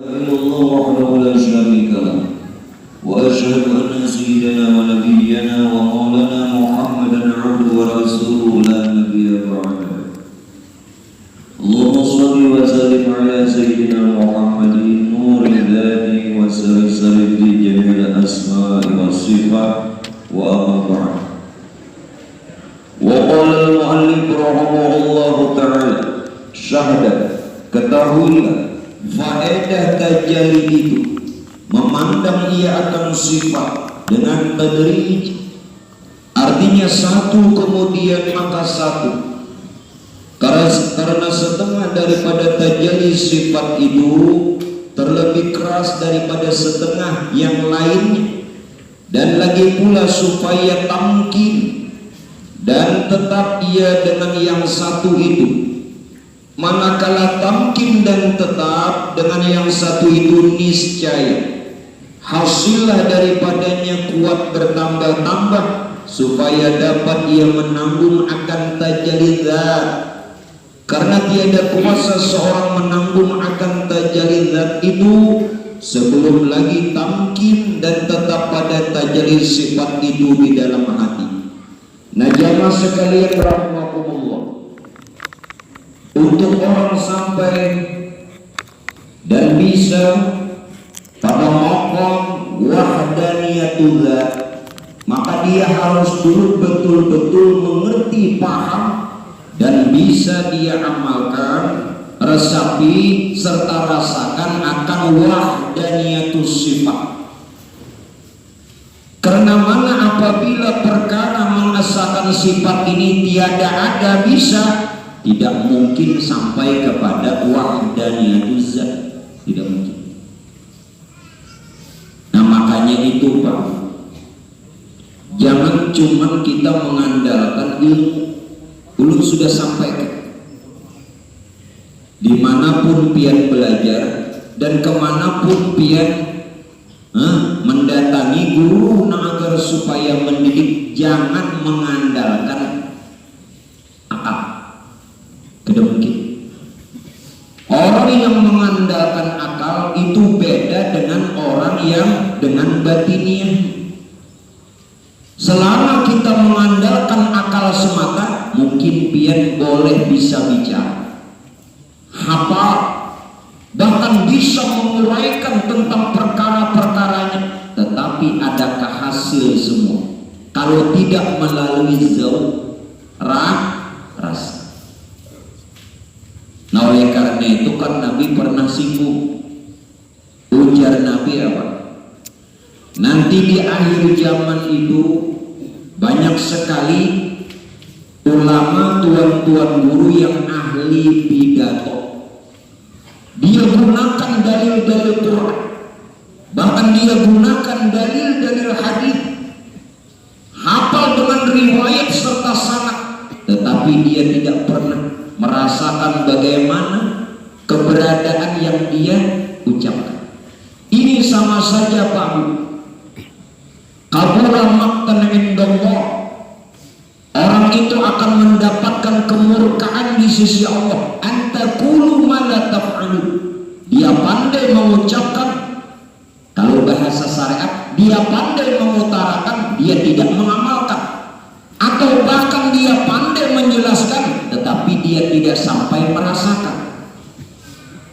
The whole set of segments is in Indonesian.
الله وحده لا شريك له وأشهد أن سيدنا ونبينا ومولانا محمدا عبده ورسوله لا نبي بعده. اللهم صل وسلم على سيدنا محمد نور الهادي وسلسل في جميع الأسماء والصفات وأما بعد. وقال المؤلف رحمه الله تعالى syahadat, ketahuilah faedah tajalli itu memandang ia akan sifat dengan tadrij, artinya satu kemudian maka satu, karena setengah daripada tajalli sifat itu terlebih keras daripada setengah yang lainnya, dan lagi pula supaya tamkin dan tetap ia dengan yang satu itu. Manakala tamkin dan tetap dengan yang satu itu niscaya hasillah daripadanya kuat bertambah-tambah supaya dapat ia menanggung akan tajalli zat. Karena tiada kuasa seorang menanggung akan tajalli zat itu sebelum lagi tamkin dan tetap pada tajalli sifat itu di dalam hati. Nah, jamaah sekalian rahimakumullah, untuk orang sampai dan bisa pada maqam wahdaniyatullah, maka dia harus dulu betul-betul mengerti, paham, dan bisa dia amalkan, resapi serta rasakan akan wahdaniyatus sifat. Karena mana apabila perkara mengesahkan sifat ini tiada ada bisa, tidak mungkin sampai kepada wahdaniyatuz zat, tidak mungkin. Nah, makanya itu Pak, jangan cuma kita mengandalkan ilmu. Ulun sudah sampaikan, dimanapun pian belajar dan kemanapun pian mendatangi guru agar supaya mendidik, jangan mengandalkan akal. Tidak mungkin. Orang yang mengandalkan akal itu beda dengan orang yang dengan batiniah. Selama kita mengandalkan akal semata, mungkin pian boleh bisa bicara, hafal, bahkan bisa menguraikan tentang perkara-perkaranya, tetapi adakah hasil semua kalau tidak melalui zauq, rasa? Nah, oleh karena itu kan Nabi pernah singgung, ujar Nabi apa? Nanti di akhir zaman itu banyak sekali ulama, tuan-tuan guru yang ahli pidato. Dia gunakan dalil-dalil Quran, bahkan dia gunakan dalil-dalil hadis, hafal dengan riwayat serta sanad, tetapi dia tidak pernah merasakan bagaimana keberadaan yang dia ucapkan. Ini sama saja Pak, kabura maqtan indallah, orang itu akan mendapatkan kemurkaan di sisi Allah. Antaqulu ma la taf'alu, dia pandai mengucapkan, kalau bahasa syariat dia pandai mengutarakan, dia tidak mengamalkan, atau bahkan dia pandai menjelaskan tetapi dia tidak sampai merasakan.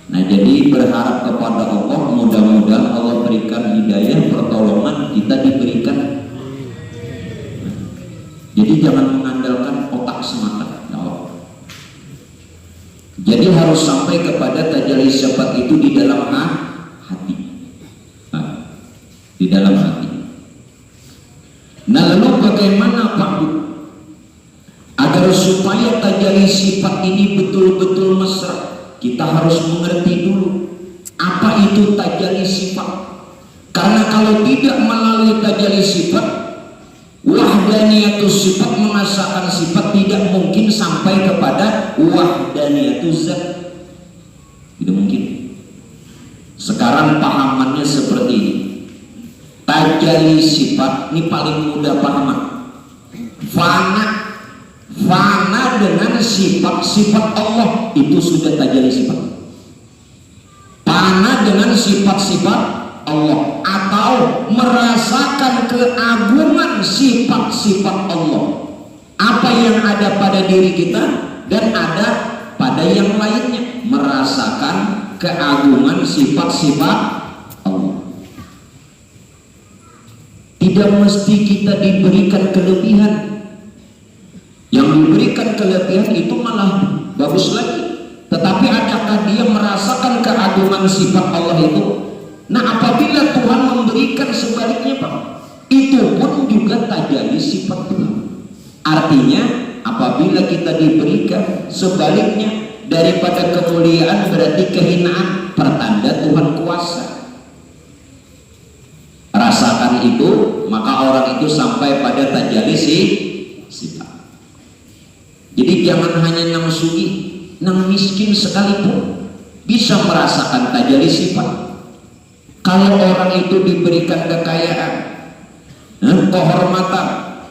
Nah, jadi berharap kepada Allah, mudah-mudahan Allah berikan hidayah, pertolongan, kita diberikan. Jadi jangan mengandalkan otak semata. Jadi harus sampai kepada tajalli sifat itu di dalam hati. Di dalam hati. Nah, lalu bagaimana Pak Bu, agar supaya tajalli sifat ini betul-betul mesra? Kita harus mengerti dulu apa itu tajalli sifat. Karena kalau tidak melalui tajalli sifat, wahdaniyatus sifat, mengesahkan sifat, tidak mungkin sampai kepada wahdaniyatuz zat. Tidak mungkin. Sekarang pahamannya seperti ini. Tajalli sifat ini paling mudah pahaman. Fana dengan sifat-sifat Allah itu sudah tajalli sifat. Fana dengan sifat-sifat Allah atau merasakan keagungan sifat-sifat Allah. Apa yang ada pada diri kita dan ada pada yang lainnya, merasakan keagungan sifat-sifat Allah. Tidak mesti kita diberikan kelebihan. Yang diberikan kelebihan itu malah bagus lagi. Tetapi adakah dia merasakan keagungan sifat Allah itu? Nah, apabila Tuhan memberikan sebaliknya, Pak, itu pun juga tajalli sifat Tuhan. Artinya apabila kita diberikan sebaliknya daripada kemuliaan berarti kehinaan, pertanda Tuhan kuasa. Rasakan itu, maka orang itu sampai pada tajalli sifat. Jadi jangan hanya nang sugih, nang miskin sekalipun bisa merasakan tajalli sifat. Kalau orang itu diberikan kekayaan, kehormatan,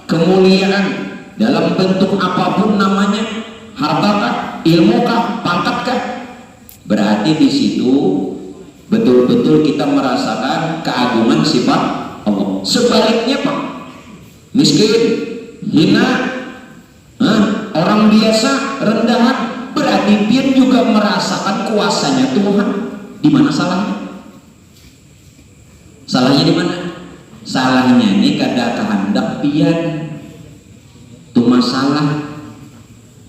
kemuliaan dalam bentuk apapun namanya, hartakah, ilmukah, pangkatkah, berarti di situ betul-betul kita merasakan keagungan sifat Allah. Sebaliknya, Pak, miskin, hina, orang biasa, rendahan, berarti dia juga merasakan kuasanya Tuhan. Di mana salahnya? Salahnya di mana? Salahnya ini kada kehendak pian. Itu masalah.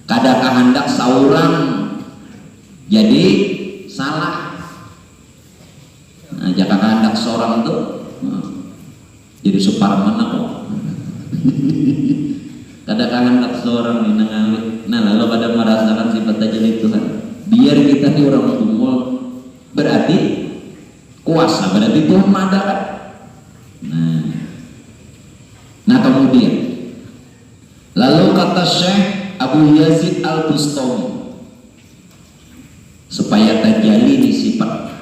Kada kehendak saurang. Jadi salah. Nah, jika kehendak seorang itu jadi Suparman kok. Kada kehendak seorang ini ngawit. Nah, lalu pada merasakan sifat tajalli Tuhan. Biar kita di orang tumul, berarti kuasa, berarti Tuhan ada kan? Nah kemudian lalu kata Syekh Abu Yazid Al-Bustami supaya tajalli di sifat.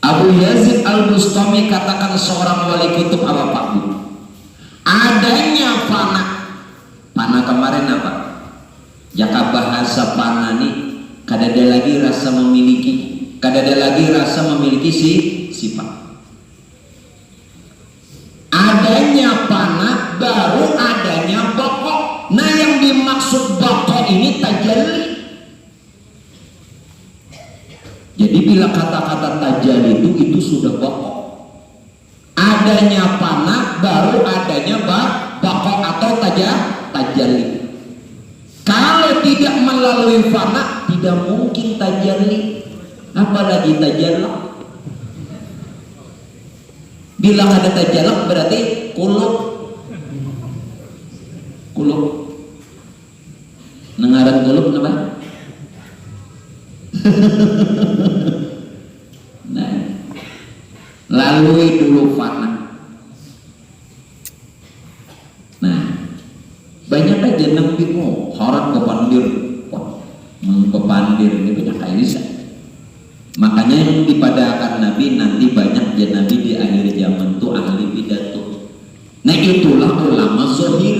Abu Yazid Al-Bustami katakan seorang wali kutub apa Pak Bu? Adanya fana. Fana kemarin apa? Jaka bahasa fana nih, kada ada lagi rasa memiliki, kada ada lagi rasa memiliki sifat. Adanya fana baru adanya baqo. Nah, yang dimaksud baqo ini tajalli. Jadi bila kata-kata tajalli itu sudah baqo. Adanya fana baru adanya baqo atau tajalli. Kalau tidak melalui fana tidak mungkin tajalli, apalagi tajallak. Bila ada tajallak berarti kulub. Nengaran kulub apa? Nah, lalui dulu fana. Nah, banyak aja nang bingung, harap kepandir, kepandir ini banyak kayak bisa. Makanya yang dipadakan Nabi nanti banyak aja Nabi di akhir zaman itu ahli pidato. Nah, itulah ulama zahir,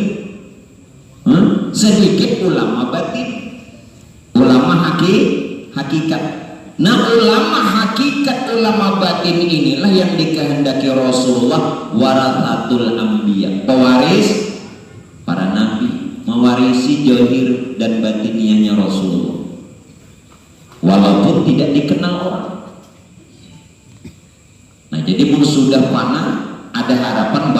sedikit ulama batin, ulama hakikat. Nah, ulama hakikat, ulama batin inilah yang dikehendaki Rasulullah warathatul anbiya, pewaris para nabi, mewarisi zahir dan batiniahnya Rasulullah. Walaupun tidak dikenal orang. Nah, jadi pun sudah fana, ada harapan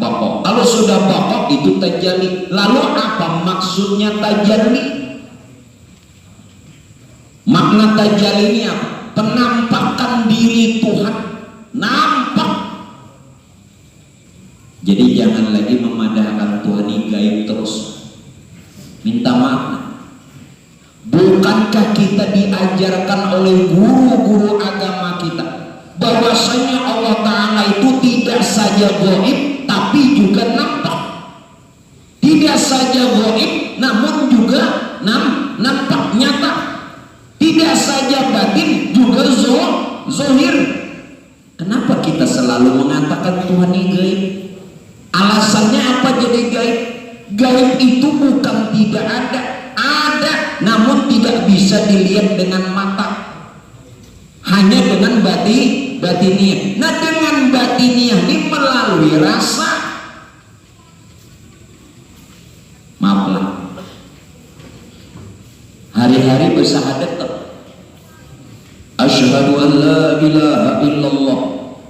baqo. Kalau sudah baqo itu tajalli. Lalu apa maksudnya tajalli? Makna tajalli ini apa? Penampakan diri Tuhan. Nampak. Jadi jangan lagi memadahkan Tuhan ini gaib terus. Minta maaf. Bukankah kita diajarkan oleh guru-guru agama kita bahwasanya Allah Ta'ala itu tidak saja gaib tapi juga nampak. Tidak saja gaib namun juga nampak, nyata. Tidak saja batin juga zahir. Kenapa kita selalu mengatakan Tuhan ini gaib? Alasannya apa jadi gaib? Gaib itu bukan tidak ada, namun tidak bisa dilihat dengan mata. hanya dengan batiniah. Nah, dengan batiniah ini melalui rasa. Maaflah, hari-hari bersahadat asyhadu an la ilaha illallah,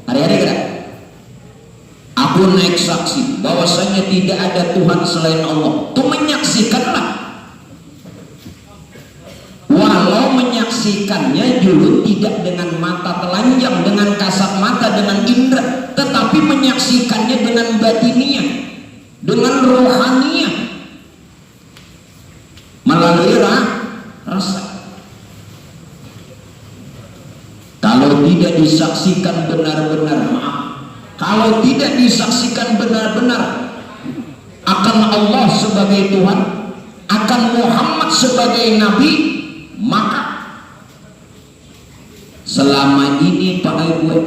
hari-hari kan aku naik saksi bahwasanya tidak ada Tuhan selain Allah. Itu menyaksikanlah, walau menyaksikannya dulu tidak dengan mata telanjang, dengan kasat mata, dengan indera, tetapi menyaksikannya dengan batiniah, dengan rohaniah, melalui rasa. Kalau tidak disaksikan benar-benar, maaf, kalau tidak disaksikan benar-benar akan Allah sebagai Tuhan, akan Muhammad sebagai Nabi, maka selama ini Pak Ibu,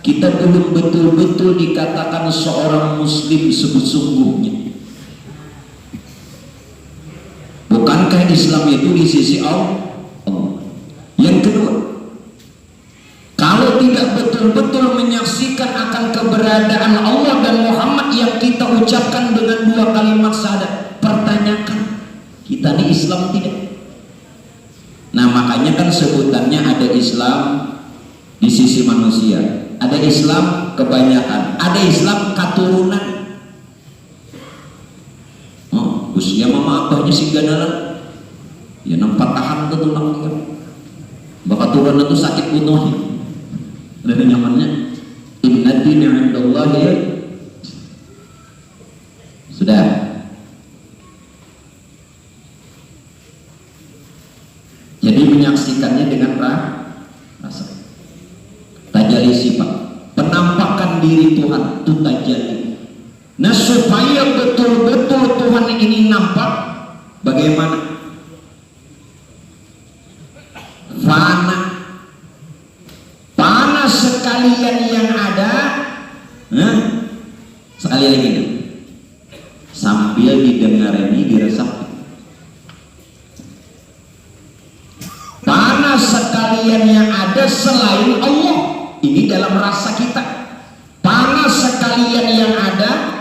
kita belum betul-betul dikatakan seorang muslim sesungguhnya. Bukankah Islam itu di sisi Allah? Yang kedua, kalau tidak betul-betul menyaksikan akan keberadaan Allah dan Muhammad yang kita ucapkan dengan dua kalimat syahadat, pertanyakan, kita ini Islam tidak? Nah, makanya kan sebutannya ada Islam di sisi manusia, ada Islam kebanyakan, ada Islam keturunan. Usia mama abahnya si ganalan ya nampak tahan tuh tulang dia bakal turun itu sakit bunuh dan nyamannya inna dina indallah ya. Sudah, jadi menyaksikannya dengan rasa tajalli sifat, penampakan diri Tuhan itu tajalli. Nah, supaya betul-betul Tuhan ini nampak, bagaimana? Fana sekalian yang ada, sekali lagi nih, sambil didengar ini diresapi. Fana sekalian yang ada selain Allah, ini dalam rasa kita. Fana sekalian yang ada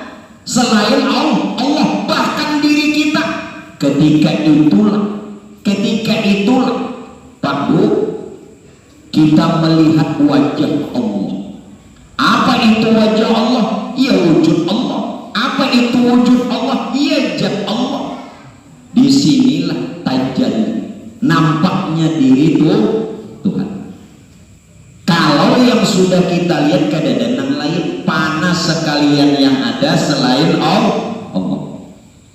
selain Allah, bahkan diri kita. Ketika itulah Pak Bu, kita melihat wajah Allah. Apa itu wajah Allah? Ya wujud Allah. Apa itu wujud Allah? Ya zat Allah. Disinilah tajalli, nampaknya diri Tuhan. Kalau yang sudah kita lihat kadang-kadang lain, panas sekalian yang ada selain Allah.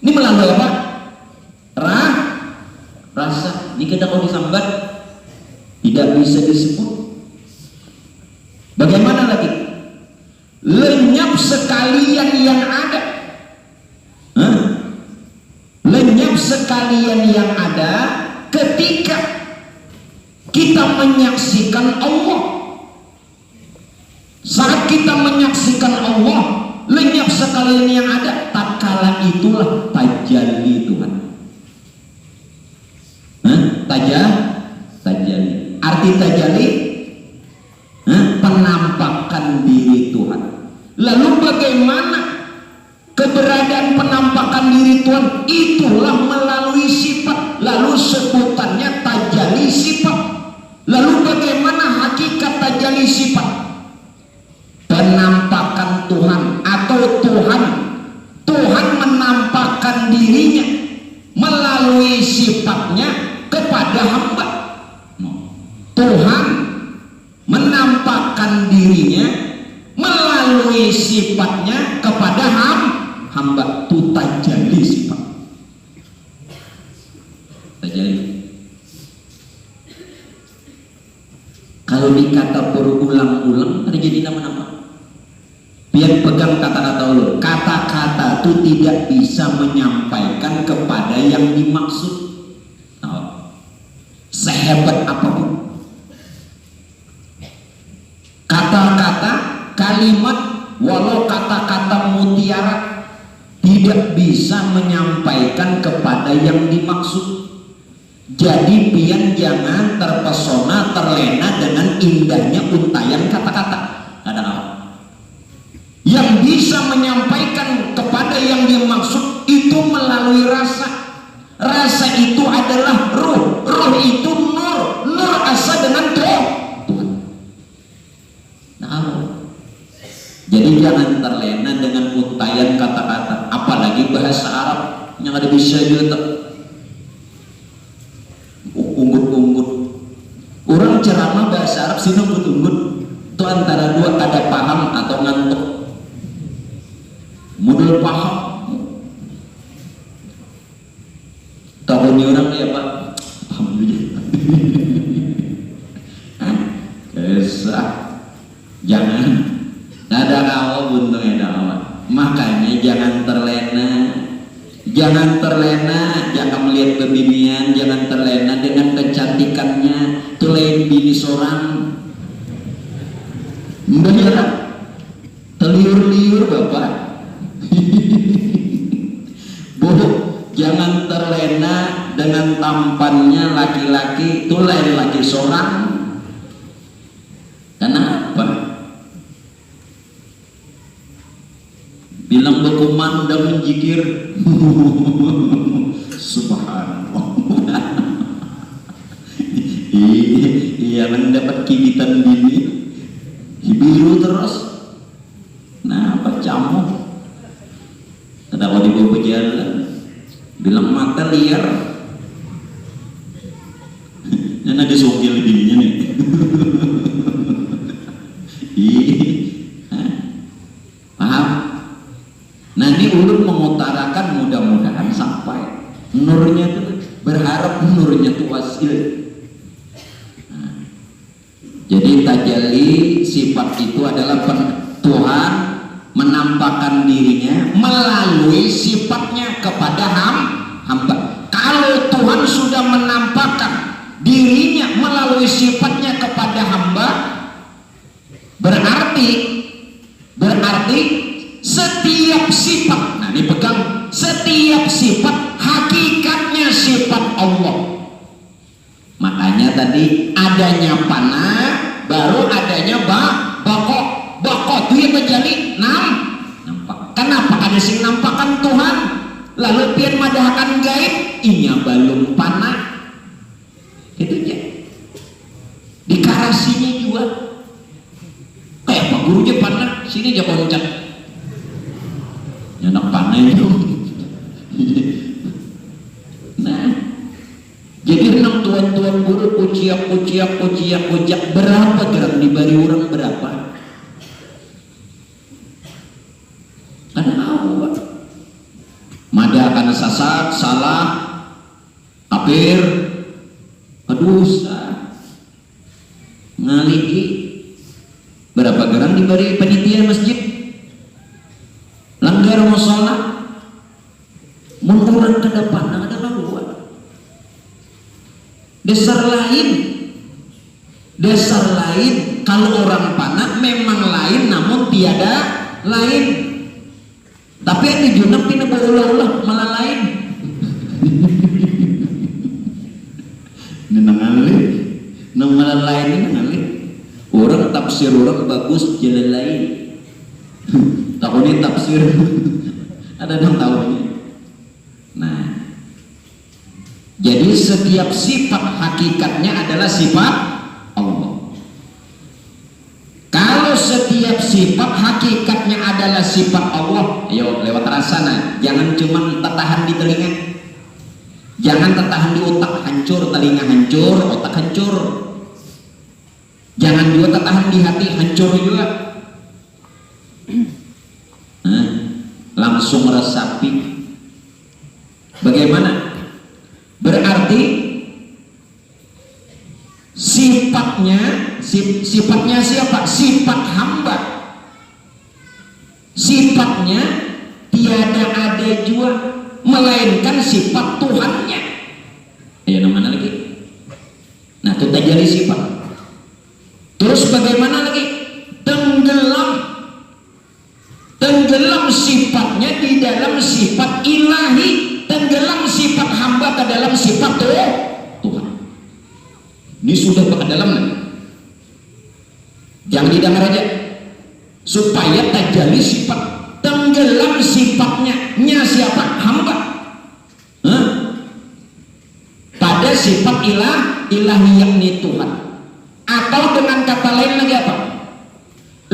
Ini melalui apa? Rasa. Ini kita kalau disambat tidak bisa disebut. Bagaimana lagi? Lenyap sekalian yang ada. Lenyap sekalian yang ada ketika kita menyaksikan Allah. Saat kita menyaksikan Allah, lenyap sekalian yang ada, tatkala itulah tajalli Tuhan. Tajalli. Arti tajalli, penampakan diri Tuhan. Lalu bagaimana keberadaan penampakan diri Tuhan? Itulah melalui sifat. Lalu sebutannya tajalli sifat. Lalu bagaimana hakikat tajalli sifat? Penampakan Tuhan atau Tuhan menampakkan dirinya melalui sifatnya kepada hamba. Tuhan menampakkan dirinya melalui sifatnya kepada hamba. Itu tajalli sifat. Tajalli. Kalau dikata berulang-ulang terjadi nama-nama. Biar pegang kata-kata ulun. Kata-kata itu tidak bisa menyampaikan kepada yang dimaksud. Sehebat apapun kata-kata, kalimat, walau kata-kata mutiara tidak bisa menyampaikan kepada yang dimaksud. Jadi pian jangan terpesona, terlena dengan indahnya untayan kata-kata. Ada apa? Yang bisa menyampaikan kepada yang dimaksud itu melalui rasa. Rasa itu adalah ruh. Ruh itu nur. Nur asa dengan Tuhan. Nah, jadi jangan terlena dengan untayan kata-kata. Apalagi bahasa Arab yang ada bisa juga unggut-unggut. Orang ceramah bahasa Arab sini unggut-unggut. Itu antara dua, kada paham atau ngantuk. Model paham. Tahunnya orang ya Pak. Alhamdulillah. Kesah. Jangan. Ada awal buntung ada awal. Makanya jangan terlena. Jangan terlena, jangan melihat kebinian, jangan terlena dengan kecantikannya. Itu lain bini seorang. Beneran. Teliur-liur Bapak. Bu, jangan terlena dengan tampannya laki-laki. Itu lain laki seorang. Kenapa? Bilang dokuman udah menjikir. Subhanallah. Iya mendapat kibitan bini biru terus. Nah apa camu? Kenapa dibawa berjalan? Bilang mata liar. Dan ada sokil bininya nih. Paham? Nah ini ulun mengutarakan mudah-mudahan sampai nurnya tuh, berharap nurnya tuh wasil. Nah, jadi tajalli sifat itu adalah Tuhan menampakkan dirinya melalui sifatnya kepada hamba. Kalau Tuhan sudah menampakkan dirinya melalui sifatnya kepada hamba, berarti setiap sifat, nah dipegang, setiap sifat hakikatnya sifat Allah. Makanya tadi adanya panah, baru adanya bakok. Bakok itu yang menjadi nampak. Kenapa ada sing nampakan Tuhan? Lalu pian madahkan gaib, inya balum panah. Itu aja. Dikarasinya juga. Kayak Pak Gurunya panah, sini aja loncat. Anak panah itu. Nah, jadi enam tuan-tuan guru kuciak berapa gerak dibari orang berapa? Karena awal mada akan sasat, salah, kafir, pedusa, ngaliki. Berapa gerak dibari panitia masjid? Langgar musola, munduran ke depan, ada dua. Dasar lain, kalau orang panah memang lain, namun tiada lain. Tapi yang dijunap ini berulah-ulah malah lain. Ini nangali, malah lain ini nangali. Orang tafsir orang bagus jalan lain. Tahun ini tafsir ada 6 tahunnya. Nah, jadi setiap sifat hakikatnya adalah sifat Allah. Kalau setiap sifat hakikatnya adalah sifat Allah, ayo lewat rasana, jangan cuma tertahan di telinga, jangan tertahan di otak, hancur telinga, hancur otak, hancur. Jangan juga tertahan di hati, hancur juga. Langsung resapi. Bagaimana? Berarti sifatnya siapa? Sifat hamba. Sifatnya tiada ada jua, melainkan sifat Tuhannya. Ayo mana lagi? Nah itu tajalli sifat. Terus bagaimana lagi? Tenggelam sifatnya di dalam sifat ilahi, tenggelam sifat hamba ke dalam sifat Ini sudah dalam nih. Jangan didengar aja. Supaya tajalli sifat, tenggelam sifatnya. Nya siapa? Hamba. Hah? Pada sifat ilahi yakni Tuhan. Atau dengan kata lain lagi apa?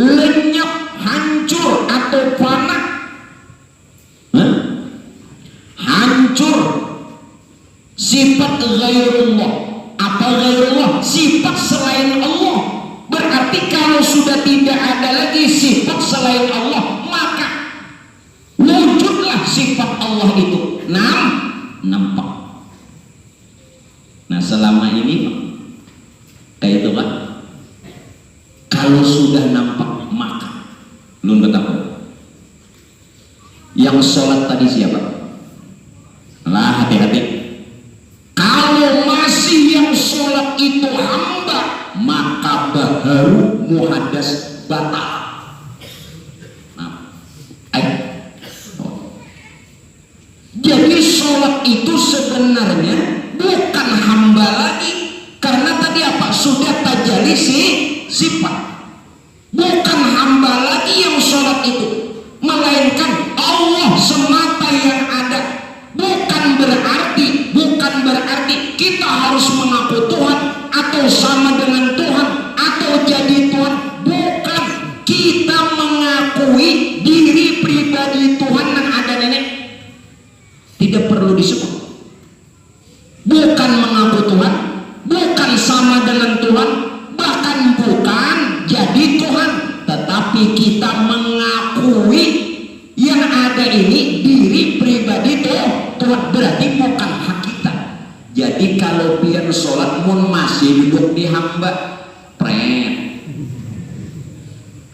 Lenyap, hancur atau fana. Hah? Hancur sifat ghairullah. Apa ghairullah? Sifat selain Allah. Berarti kalau sudah tidak ada lagi sifat selain Allah, maka wujudlah sifat Allah itu nampak. Nah selama ini kayak itu Pak, kalau sudah nampak maka lu ketahui yang sholat tadi siapa? Lah hati-hati. Kalau masih yang sholat itu hamba, maka baharu muhadas batal. Nah, jadi sholat itu sebenarnya bukan hamba lagi, karena tadi apa? Sudah tajalli sifat. Bukan hamba lagi yang sholat itu, melainkan Allah semata yang ada. Bukan berarti kita harus mengaku Tuhan atau sama dengan Tuhan atau jadi Tuhan. Bukan, kita mengakui diri pribadi Tuhan yang ada nenek. Tidak perlu disebut. Bukan mengaku Tuhan, bukan sama dengan Tuhan, bahkan bukan jadi Tuhan, tetapi kita mengakui yang ada ini diri pribadi Tuhan. Berarti bukan hakikat. Jadi kalau pian sholat mun masih duduk di hamba,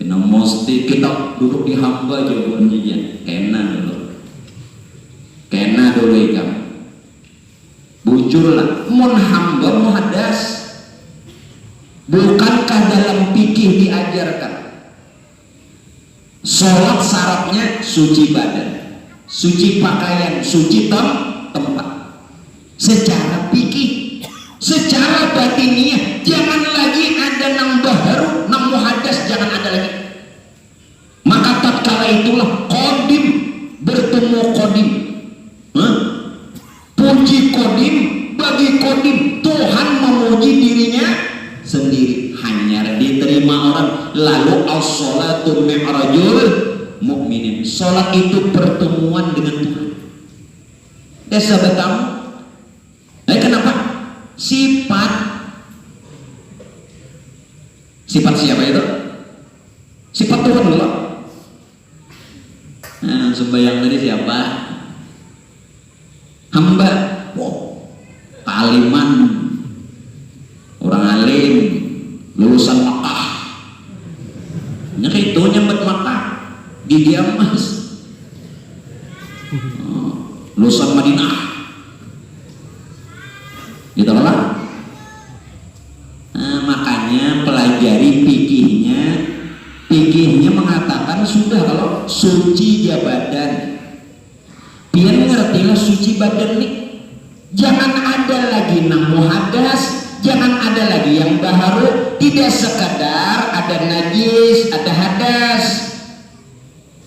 kena mesti kita duduk di hamba jawabannya kena dulu ikan bujurlah mun hamba muhadas. Bukankah dalam fikih diajarkan sholat syaratnya suci badan, suci pakaian, suci tempat. Secara fikih, secara batiniah, jangan lagi ada nang baharu, nang muhadas, jangan ada lagi. Maka tatkala itulah qadim bertemu qadim. Puji qadim bagi qadim, Tuhan memuji dirinya sendiri, hanya diterima orang. Lalu as-salatu mi'rajul mukminin, sholat itu pertemuan dengan Tuhan. Desa bertamu. Kenapa? Sifat siapa itu? Sifat Tuhan loh. Nah, sembahyang tadi siapa? Hamba. Wow. Aliman, orang alim, lulusan Makkah. Itu nyambet Makkah, gigi emas. Lulusan Madinah. Gitu lah. Nah, makanya pelajari fikihnya mengatakan sudah kalau suci badan, biar ngertilah suci badan nih. Jangan ada lagi nang muhadas, jangan ada lagi yang baharu. Tidak sekadar ada najis, ada hadas.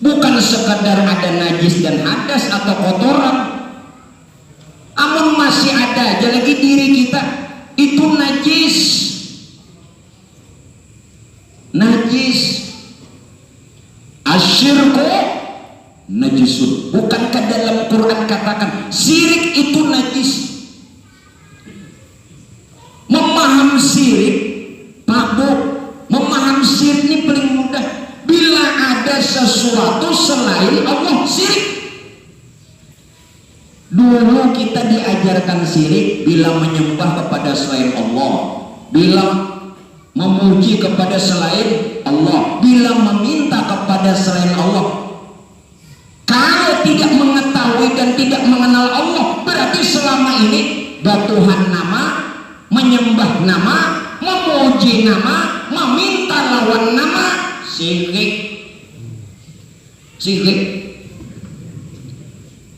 Bukan sekadar ada najis dan hadas atau kotoran. Amun masih ada aja lagi diri kita itu najis. Asyirku najisun. Bukankah dalam Quran katakan syirik itu najis? Memaham syirik, Pak Bu, memaham syirik ini paling mudah. Bila ada sesuatu selain Allah, syirik. Dulu kita diajarkan syirik bila menyembah kepada selain Allah, bila memuji kepada selain Allah, bila meminta kepada selain Allah. Kalau tidak mengetahui dan tidak mengenal Allah, berarti selama ini batuhan nama, menyembah nama, memuji nama, meminta lawan nama, syirik.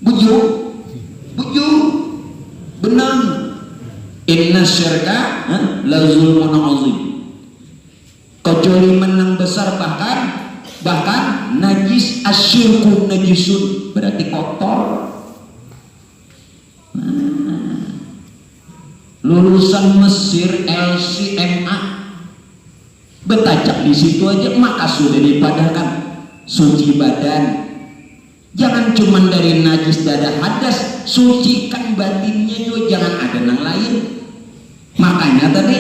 Bujuk benar. Inna inna syirka la zulmun azim. Kezaliman yang besar, bahkan najis, asyirku najisun, berarti kotor. Lulusan Mesir LCMA betajak di situ aja, maka sudah dipadahkan suci badan. Jangan cuma dari najis dada hadas, sucikan batinnya juga, jangan ada yang lain. Makanya tadi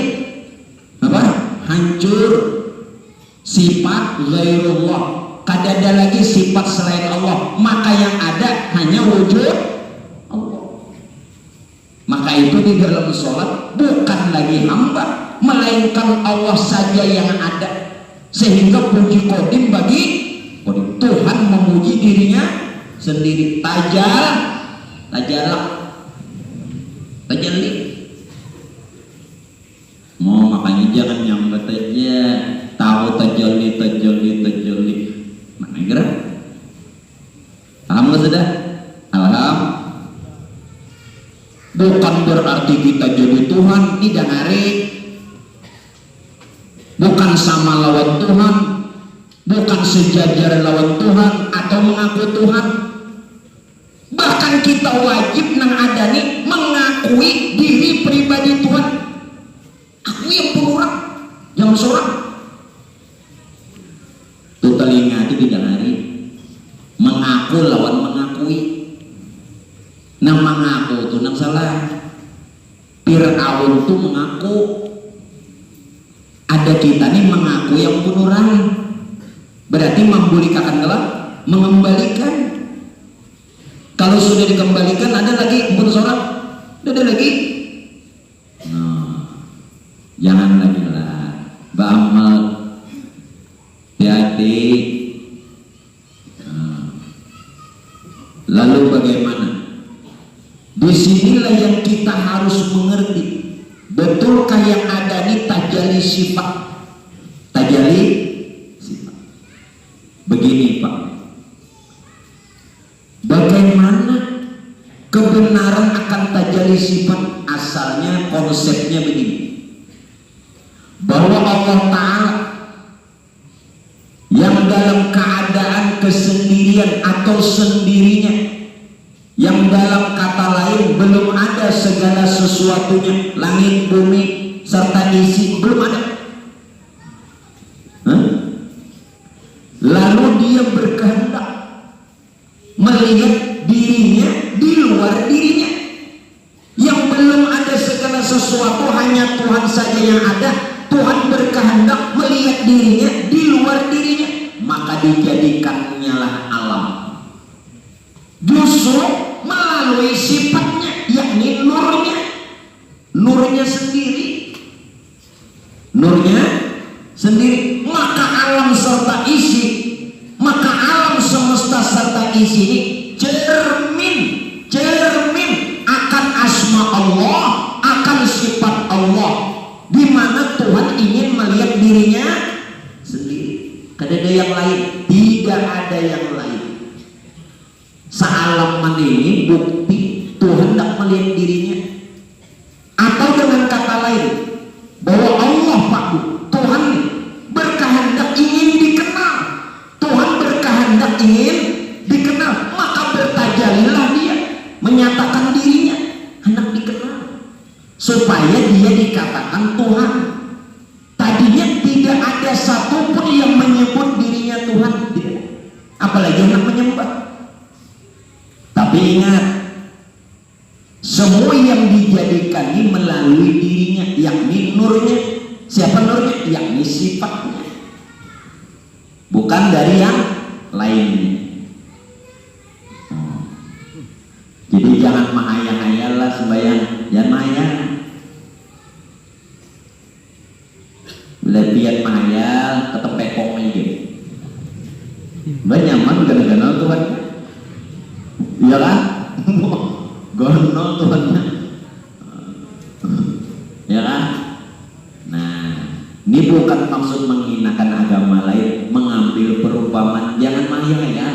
apa? Hancur sifat ghairullah, kada ada lagi sifat selain Allah, maka yang ada hanya wujud Allah. Maka itu di dalam sholat bukan lagi hamba, melainkan Allah saja yang ada, sehingga puji kodim bagi kodim. Tuhan memuji dirinya sendiri. Tajalli. Mau makanya jangan nyambat aja tahu tajalli. Mana kira? Paham nggak sudah? Alhamdulillah. Bukan berarti kita jadi Tuhan, tidak hari. Bukan sama lawan Tuhan, bukan sejajar lawan Tuhan atau mengaku Tuhan. Bahkan kita wajib nang ada nih mengakui diri pribadi Tuhan. Aku yang pengurang, jangan seorang. Tuh telinga itu tidak hari. Mengaku lawan mengakui. Nah mengaku itu nang salah. Fir'aun tuh mengaku. Ada kita nih mengaku yang punurang, berarti membulikakan gelap, mengembalikan. Kalau sudah dikembalikan ada lagi putus orang, ada lagi. Nah, jangan lagi lah, beramal, hati-hati. Nah, lalu bagaimana? Disinilah yang kita harus mengerti. Betulkah yang ada ini tajalli sifat? Tajalli sifat. Begini Pak, bagaimana kebenaran akan tajalli sifat? Asalnya konsepnya begini, bahwa Allah Ta'ala yang dalam keadaan kesendirian atau sendirinya, yang dalam kata lain belum ada segala sesuatunya, langit, bumi, serta isi, belum ada. Lalu dia berkehendak melihat dirinya di luar dirinya, yang belum ada segala sesuatu, hanya Tuhan saja yang ada. Tuhan berkehendak melihat dirinya di luar dirinya, maka dijadikannya lah alam. Justru melalui sifatnya, yakni nurnya sendiri, maka alam serta isi, maka alam semesta serta isi ini cermin akan asma Allah, akan sifat Allah, di mana Tuhan ingin melihat dirinya sendiri. Tidak ada yang lain, tidak ada yang lain. Sealaman ini bukti Tuhan tidak melihat dirinya. Atau dengan kata lain, bahwa Allah Pak, Tuhan berkehendak ingin dikenal, Tuhan berkehendak ingin dikenal, maka bertajallilah dia, menyatakan dirinya hendak dikenal, supaya dia dikatakan Tuhan. Tadinya tidak ada satupun yang menyebut dirinya Tuhan, tidak, apalagi hendak menyembah. Tapi ingat, semua yang dijadikan ini melalui dirinya, yakni nurnya. Siapa nurnya? Yakni sifatnya, bukan dari yang lainnya. Jadi jangan menghayal-hayal lah sembahyang, jangan menghayal. Lebihan menghayal, tetap pekong aja. Nyaman gara-gara Tuhan. Iya kan? Gono Tuhannya. Ya kan? Nah, ini bukan maksud menghinakan agama lain, mengambil perumpamaan, jangan menghayal.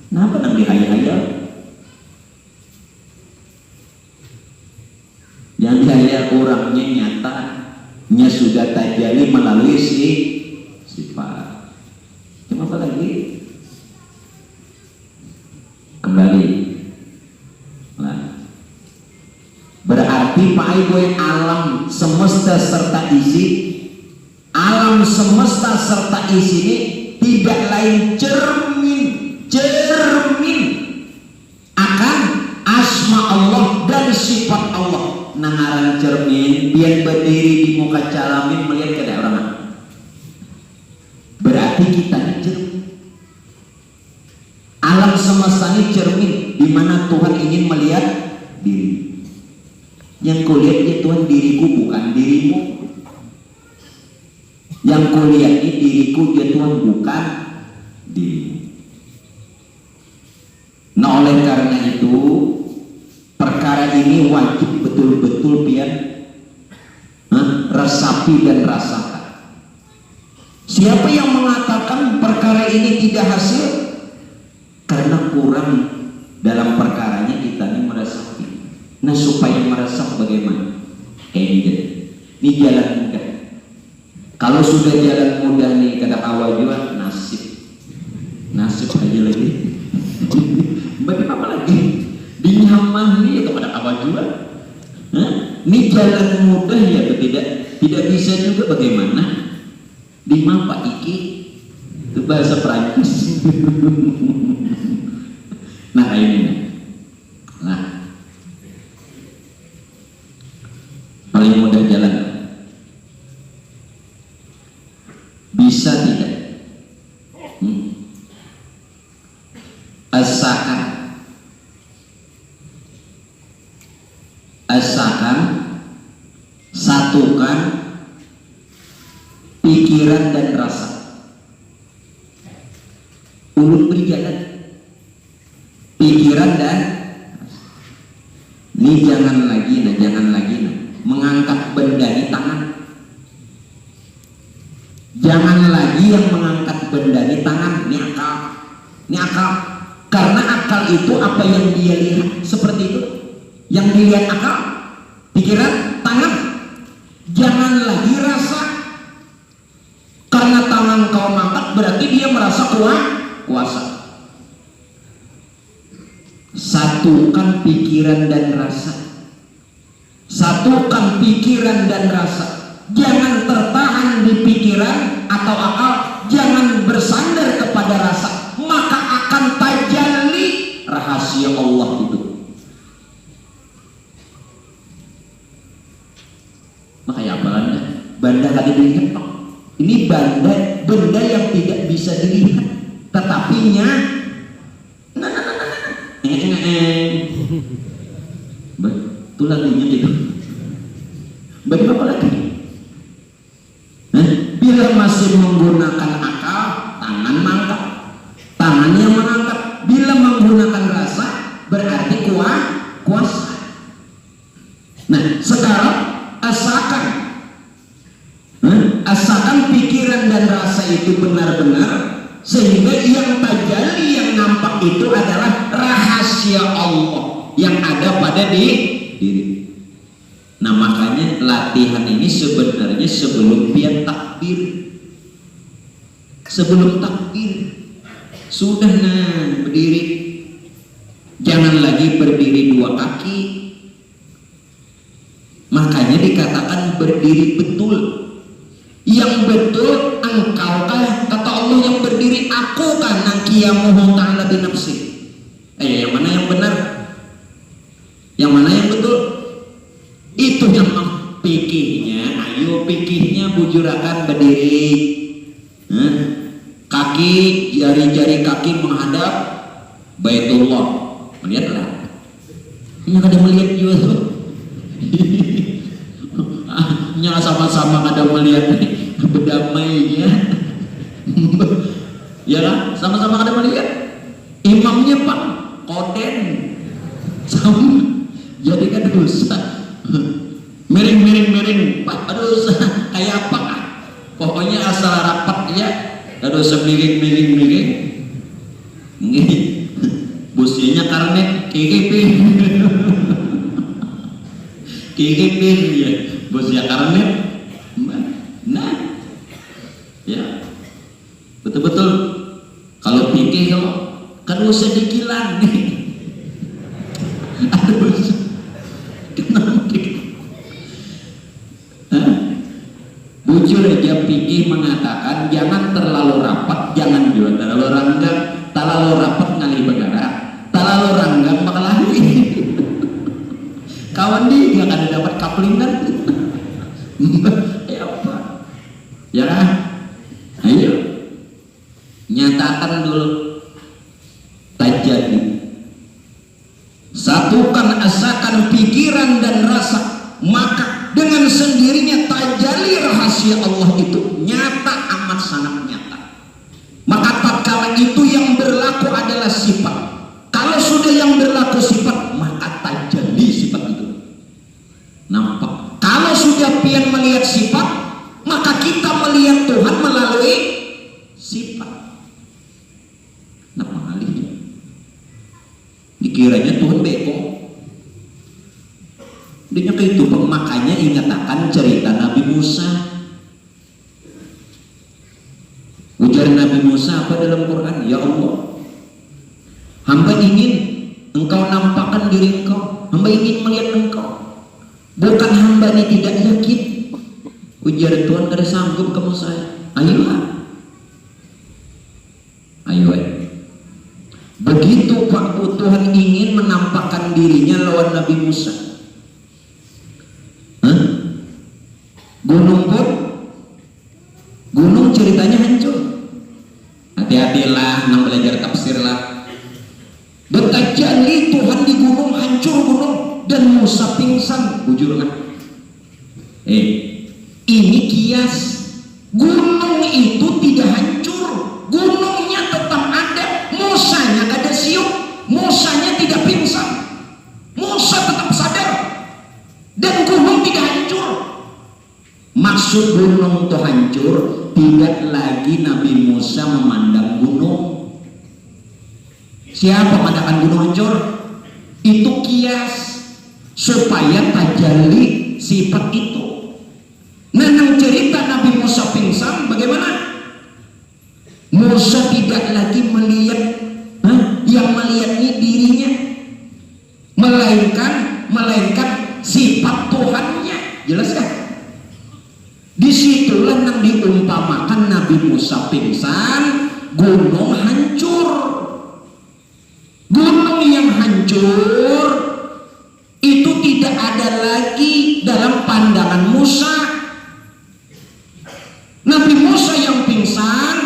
Kenapa nang dihayal-hayal? Yang dihayal orangnya semesta serta isi, alam semesta serta isi ini tidak lain cermin akan asma Allah dan sifat Allah. Nangaran cermin biar berdiri di muka calamin melihat ke orang, berarti kita ini cermin. Alam semesta ini cermin di mana Tuhan ingin melihat diri. Yang kau lihat ini Tuhan, diriku bukan dirimu. Yang kau lihat ini diriku, dia Tuhan bukan dirimu. Nah oleh karena itu perkara ini wajib betul-betul biar resapi dan rasakan. Siapa yang mengatakan perkara ini tidak hasil karena kurang dalam perkaranya, kita ini meresapi. Nah supaya meresap bagaimana? Ini jalan mudah. Kalau sudah jalan mudah nih kata awal juga nasib aja lagi. Bagaimana lagi? Dinyamah nih itu pada awal juga. Ini jalan mudah ya atau tidak? Tidak bisa juga bagaimana? Di Pak Iki itu bahasa Perancis. Nah ini. Nah paling mudah jalan. Bisa tidak? Asakan satukan pikiran dan rasa. Ulun berjalan pikiran dan ini jangan lagi mengangkat benda di tangan. Jangan lagi yang mengangkat benda di tangan. Ini akal. Karena akal itu apa yang dia lihat seperti itu. Yang dilihat akal, pikiran, tangan. Jangan lagi rasa. Karena tangan kau mengangkat berarti dia merasa kuasa. Satukan pikiran dan rasa. Satukan pikiran dan rasa. Jangan tertahan di pikiran atau akal. Jangan bersandar kepada rasa. Maka akan tajalli rahasia Allah itu. Makanya apa benda tadi dilihat? Ini benda yang tidak bisa dilihat, tetapinya betul lagunya itu. Bagaimana lagi? Bila masih menggunakan akal, tangan mangkat, tangannya mengangkat. Bila menggunakan rasa, berarti kuasa. Nah, sekarang asalkan pikiran dan rasa itu benar-benar, sehingga yang tajalli yang nampak itu adalah rahasia Allah yang ada pada diri. Nah makanya latihan ini sebenarnya sebelum dia takbir, sudah berdiri. Jangan lagi berdiri dua kaki. Makanya dikatakan berdiri betul. Yang betul engkau kah? Kata Allah yang berdiri aku kan nangkiyamuhu ta'ala binafsi. Yang mana yang benar? Yang mana yang betul? Itu yang pikirnya. Ayo pikirnya bujurakan berdiri. Kaki, jari-jari kaki menghadap Baitullah. Melihatlah. Ini ada melihat juga tuh. Nyala sama-sama ada melihat berdamainya. Ya kan? Sama-sama ada melihat. Imamnya Pak Koden sama. Jadi kan dosa. Miring Pak, aduh kayak apa? Pokoknya asal rapat ya. Aduh miring. Businya karnet KGP ya. Bosnya karnet. Nah ya betul-betul kalau pikir kan usah dikilang nih. Aduh kenapa mengatakan jangan terlalu rapat, jangan juga terlalu ranggang. Terlalu rapat ngali begara, terlalu ranggang bakal lari. Kawan dia nggak akan dapat coupling kan? Apa? Ya, ayo nyatakan dulu. Tajadi, satukan asakan pikiran dan rasa, maka dengan sendirinya tajalli rahasia Allah itu nyata, amat sangat nyata. Maka tatkala itu yang berlaku adalah sifat. Kalau sudah yang berlaku sifat, maka tajalli sifat itu nampak. Kalau sudah pian melihat sifat, maka kita melihat Tuhan melalui sifat. Nah, mengalih dikiranya Tuhan beko. Dia itu makanya ingatakan cerita Nabi Musa. Ujar Nabi Musa apa dalam Quran? Ya Allah, hamba ingin engkau nampakkan diri engkau, hamba ingin melihat engkau. Bukan hamba ini tidak yakin. Ujar Tuhan, kada sanggup kamu saya. Ayolah, ayo. Begitu Pak Tuhan ingin menampakkan dirinya lawan Nabi Musa. Gunung pun, gunung ceritanya hancur. Hati-hatilah, nang belajar tafsir lah. Bertajali Tuhan di gunung, hancur gunung, dan Musa pingsan. Bujur kan? Ini kias. Gunung itu tidak hancur, gunungnya tetap ada. Musanya gak ada siup, Musanya tidak pingsan, Musa tetap sadar, dan gunung tidak hancur. Maksud gunung itu hancur, tidak lagi Nabi Musa memandang gunung. Siapa mengatakan gunung hancur? Itu kias supaya tajalli sifat itu. Nah, yang cerita Nabi Musa pingsan bagaimana? Musa tidak lagi melihat yang melihatnya dirinya, melainkan sifat Tuhannya. Jelas kan? Disitulah yang diumpamakan Nabi Musa pingsan, gunung hancur. Gunung yang hancur itu tidak ada lagi dalam pandangan Musa. Nabi Musa yang pingsan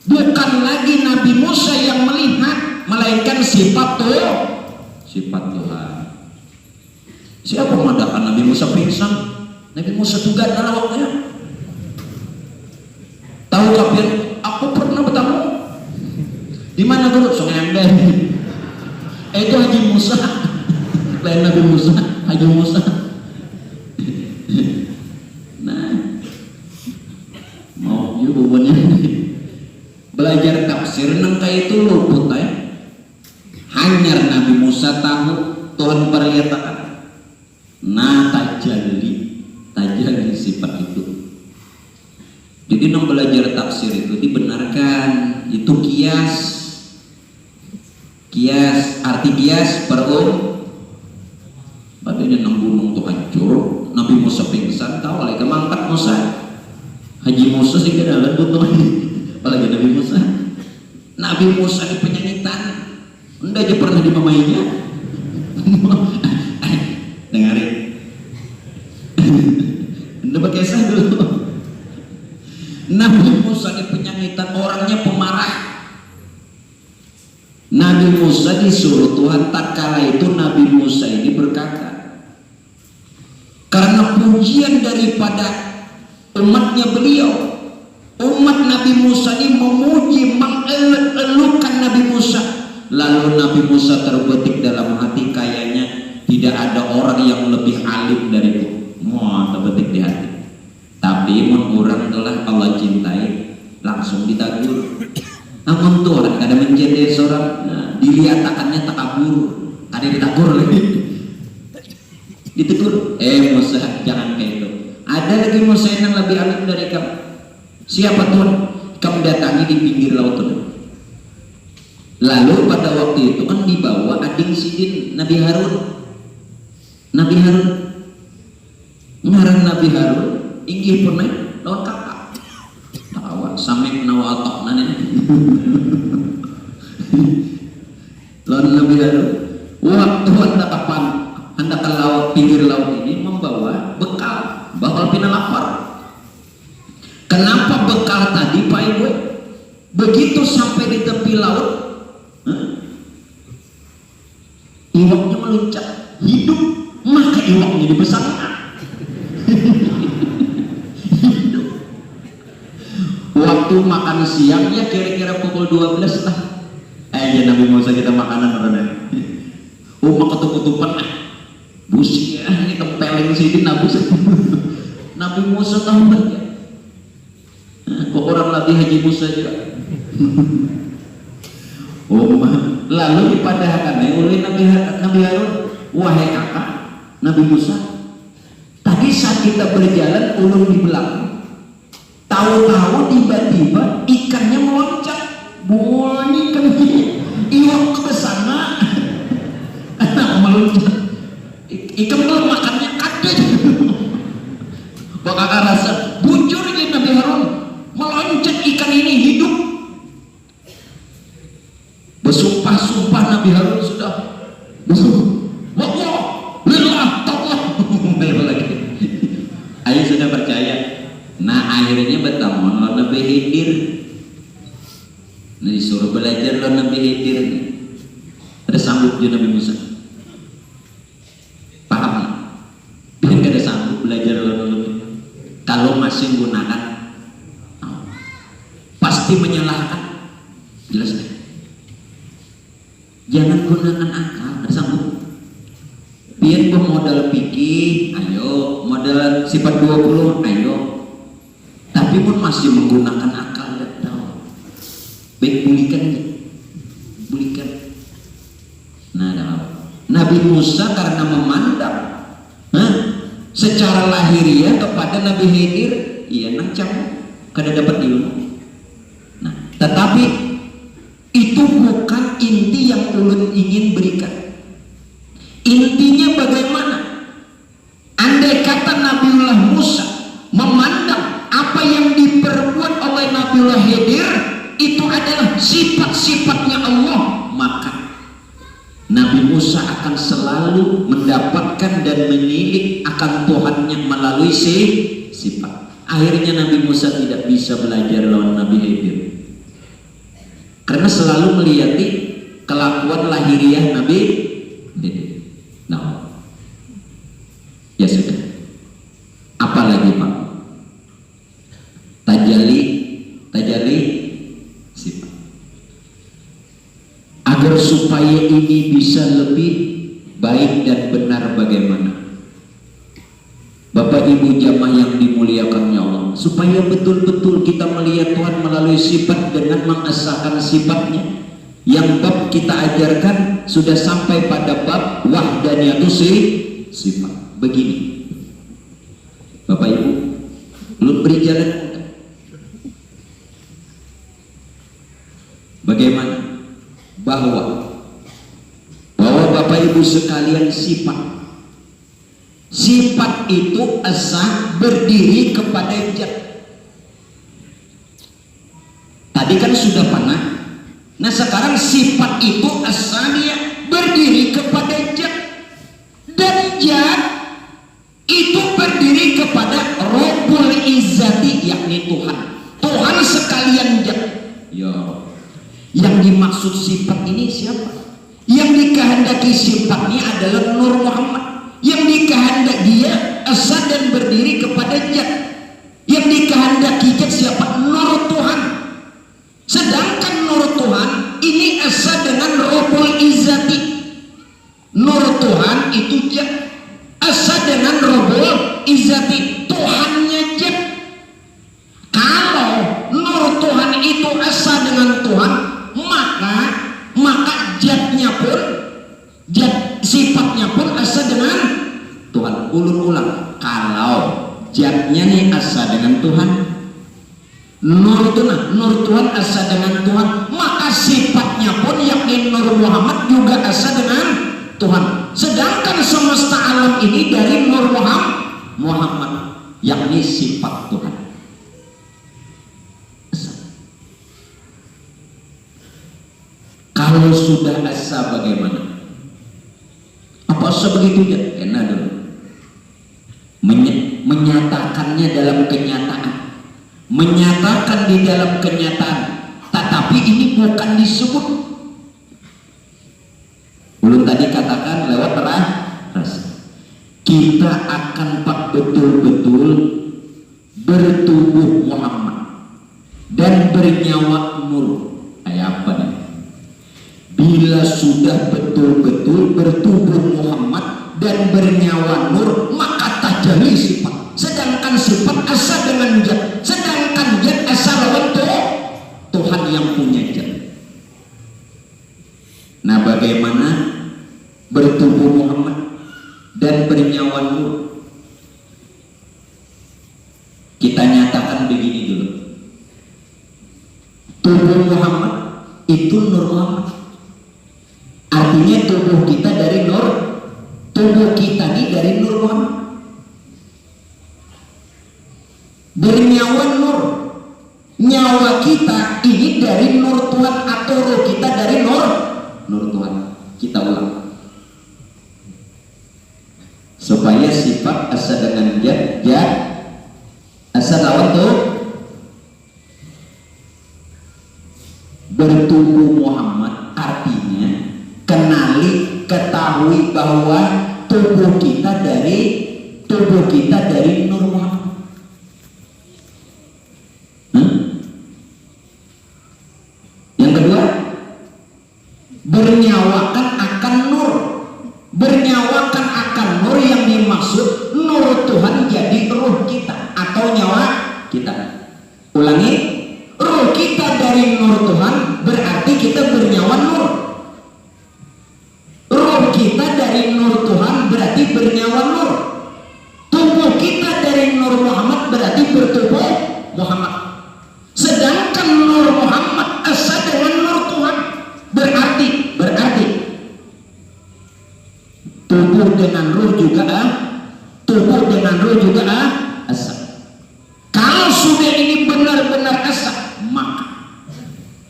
bukan lagi Nabi Musa yang melihat, melainkan sifat Tuhan. Siapa mengatakan Nabi Musa pingsan? Nabi Musa tuh gak ada waktunya. Tahu kafir? Aku pernah bertemu. Di mana dulu? Sungai Anda. Itu Haji Musa. Lain Nabi Musa, Haji Musa. Nah, mau juga bubunya. Belajar tafsir nangka itu luput hanyar Nabi Musa tahu Tuhan perlihatkan. Nah, tajalli sifat itu. Jadi nang belajar tafsir itu dibenarkan, itu kias, arti kias padanya nang gunung tuh hancur, Nabi Musa pingsan, tahu lagi kemangkat Musa. Haji Musa sih kedalam butuh apalagi Nabi Musa. Nabi Musa di penyanyitan, anda aja pernah dimamainya. Dengarin. Anda berkisah dulu. Nabi Musa di penyanyitan, orangnya pemarah. Nabi Musa disuruh Tuhan, tak kala itu Nabi Musa ini berkata, karena pujian daripada umatnya beliau, umat Nabi Musa ini memuji, mengeluk-elukkan Nabi Musa. Lalu Nabi Musa terbetik dalam hati, kayaknya tidak ada orang yang lebih alim dariku. Mau terbetik di hati. Tapi orang telah Allah cintai, langsung ditagur. Namun Tuhan kadang menjadi seorang diliatakannya takabur, kadang ditagur lagi. Ditegur, Musa jangan kayak itu. Ada lagi Musa yang lebih alim dari kamu. Siapa Tuhan? Kamu datangi di pinggir laut itu. Lalu pada waktu itu kan dibawa ading sidin Nabi Harun. Ngaran Nabi Harun inggih pun lawan kakak. sampai nawa atok nane lawan Nabi Harun waktu hendak ke laut, pinggir laut ini membawa bekal bakal pina lapar. Kenapa bekal tadi Pak Ibu? Begitu sampai di tepi laut, iwaknya meluncat hidup, maka iwaknya dibesarkan. Waktu makan siang ya kira-kira pukul 12 lah. Ya Nabi Musa kita makanan orang maka ketutupan busik ya ini tempeleng sini Nabi Musa tahu ya. Kok orang lagi Haji Musa juga. Lalu dipadahkan oleh Nabi Harun, wahai kakak Nabi Musa, tadi saat kita berjalan ulun di belakang, tahu-tahu tiba-tiba ikannya meloncat, bunyi kan iwak ke sana, meloncat, ikan belum makannya kaget, bakal rasa bujur gitu Nabi Harun, meloncat ikan ini hidup, bersumpah-sumpah Nabi Harun sudah bersumpah, lillah, Allah, lagi, ayo sudah percaya. Nah akhirnya bertemu Nabi Khidir. Nah, disuruh belajar Nabi Khidir. Ada sanggup juga Nabi Musa. Paham? Biar gak ada sanggup belajar Nabi. Kalau masih menggunakan pasti menyalahkan. Jelas deh. Jangan gunakan akal, ada sanggup. Biar bermodal pikir, ayo. Modal sifat 20, ayo. Tapi pun masih menggunakan akal dan tahu. Baik pulihkan. Nah, Nabi Musa karena memandang secara lahiriah kepada Nabi Khidir, iya nancam kada dapat ilmu. Nah, tetapi itu bukan inti yang ulun ingin berikan. Intinya bagaimana? Andai kata Nabiullah Musa memandang apa yang diperbuat oleh Nabiullah Khidir itu adalah sifat-sifatnya Allah, maka Nabi Musa akan selalu mendapatkan dan menilik akan Tuhannya melalui sifat. Akhirnya Nabi Musa tidak bisa belajar lawan Nabi Khidir karena selalu melihati kelakuan lahiriah Nabi Khidir. Nah, ya sudah. Apalagi Pak? Tajalli sifat. Agar supaya ini bisa lebih baik dan benar bagaimana? Bapak Ibu jamaah yang dimuliakannya Allah, supaya betul-betul kita melihat Tuhan melalui sifat dengan mengesahkan sifatnya. Yang bab kita ajarkan sudah sampai pada bab wahdaniyatus sifat. Begini Bapak Ibu, belum berjalan bagaimana? Bahwa Bapak Ibu sekalian, sifat itu asa berdiri kepada zat. Tadi kan sudah pernah. Nah sekarang sifat itu asalnya berdiri kepada zat, dan zat itu berdiri kepada Rabbul Izzati, yakni Tuhan sekalian zat. Ya, yang dimaksud sifat ini siapa? Yang dikehendaki sifatnya adalah Nur Muhammad. Yang dikehendaki dia asa dan berdiri kepada zat. Yang dikehendaki zat siapa? Nur Tuhan. Sedangkan Nur Tuhan ini asa dengan Rabbul Izzati. Nur Tuhan itu zat, asa dengan Rabbul Izzati, Tuhannya zat. Kalau Nur Tuhan itu asa dengan Tuhan, maka zatnya pun, zat sifatnya pun asa dengan Tuhan. Ulang, kalau zatnya nih asa dengan Tuhan, Nur Tuhan asa dengan Tuhan, maka sifatnya pun yakni Nur Muhammad juga asa dengan Tuhan. Sedangkan semesta alam ini dari Nur Muhammad, yakni sifat Tuhan. Kalau sudah asa bagaimana? Apa sebegitunya? Enak dulu. Menyatakannya dalam kenyataan, menyatakan di dalam kenyataan, tetapi ini bukan disebut. Belum tadi katakan lewat rasa. Kita akan betul-betul bertubuh Muhammad dan bernyawa Nur. Kayak apa nih? Bila sudah betul-betul bertubuh Muhammad dan bernyawa Nur, maka tajalli sifat. Sedangkan sifat asa dengan zat, sedangkan zat asal untuk Tuhan yang punya zat. Nah, bagaimana bertubuh Muhammad dan bernyawa Nur? Kita nyatakan begini dulu. Tubuh Muhammad itu Nur Muhammad. Artinya tubuh kita dari Nur, tubuh kita ini dari Nur Muhammad. Bernyawa Nur, nyawa kita ini dari Nur Tuhan atau roh kita dari Nur Tuhan. Kita ulang supaya sifat asa dengan zat asa lawan tuh bertubuh Muhammad. Artinya kenali, ketahui bahwa tubuh kita dari Nur Muhammad. Yang kedua, bernyawakan akan Nur. Bernyawakan akan Nur yang dimaksud Nur Tuhan jadi ruh kita atau nyawa kita. Ulangi, ruh kita dari Nur Tuhan berarti kita bernyawa Nur. Ruh kita dari Nur Tuhan berarti bernyawa Nur. Tubuh kita dari Nur Muhammad berarti bertubuh Muhammad. Sedangkan Nur Muhammad asa dengan Nur Tuhan berarti tubuh dengan ruh juga asa. Kalau sudah ini benar-benar asa, maka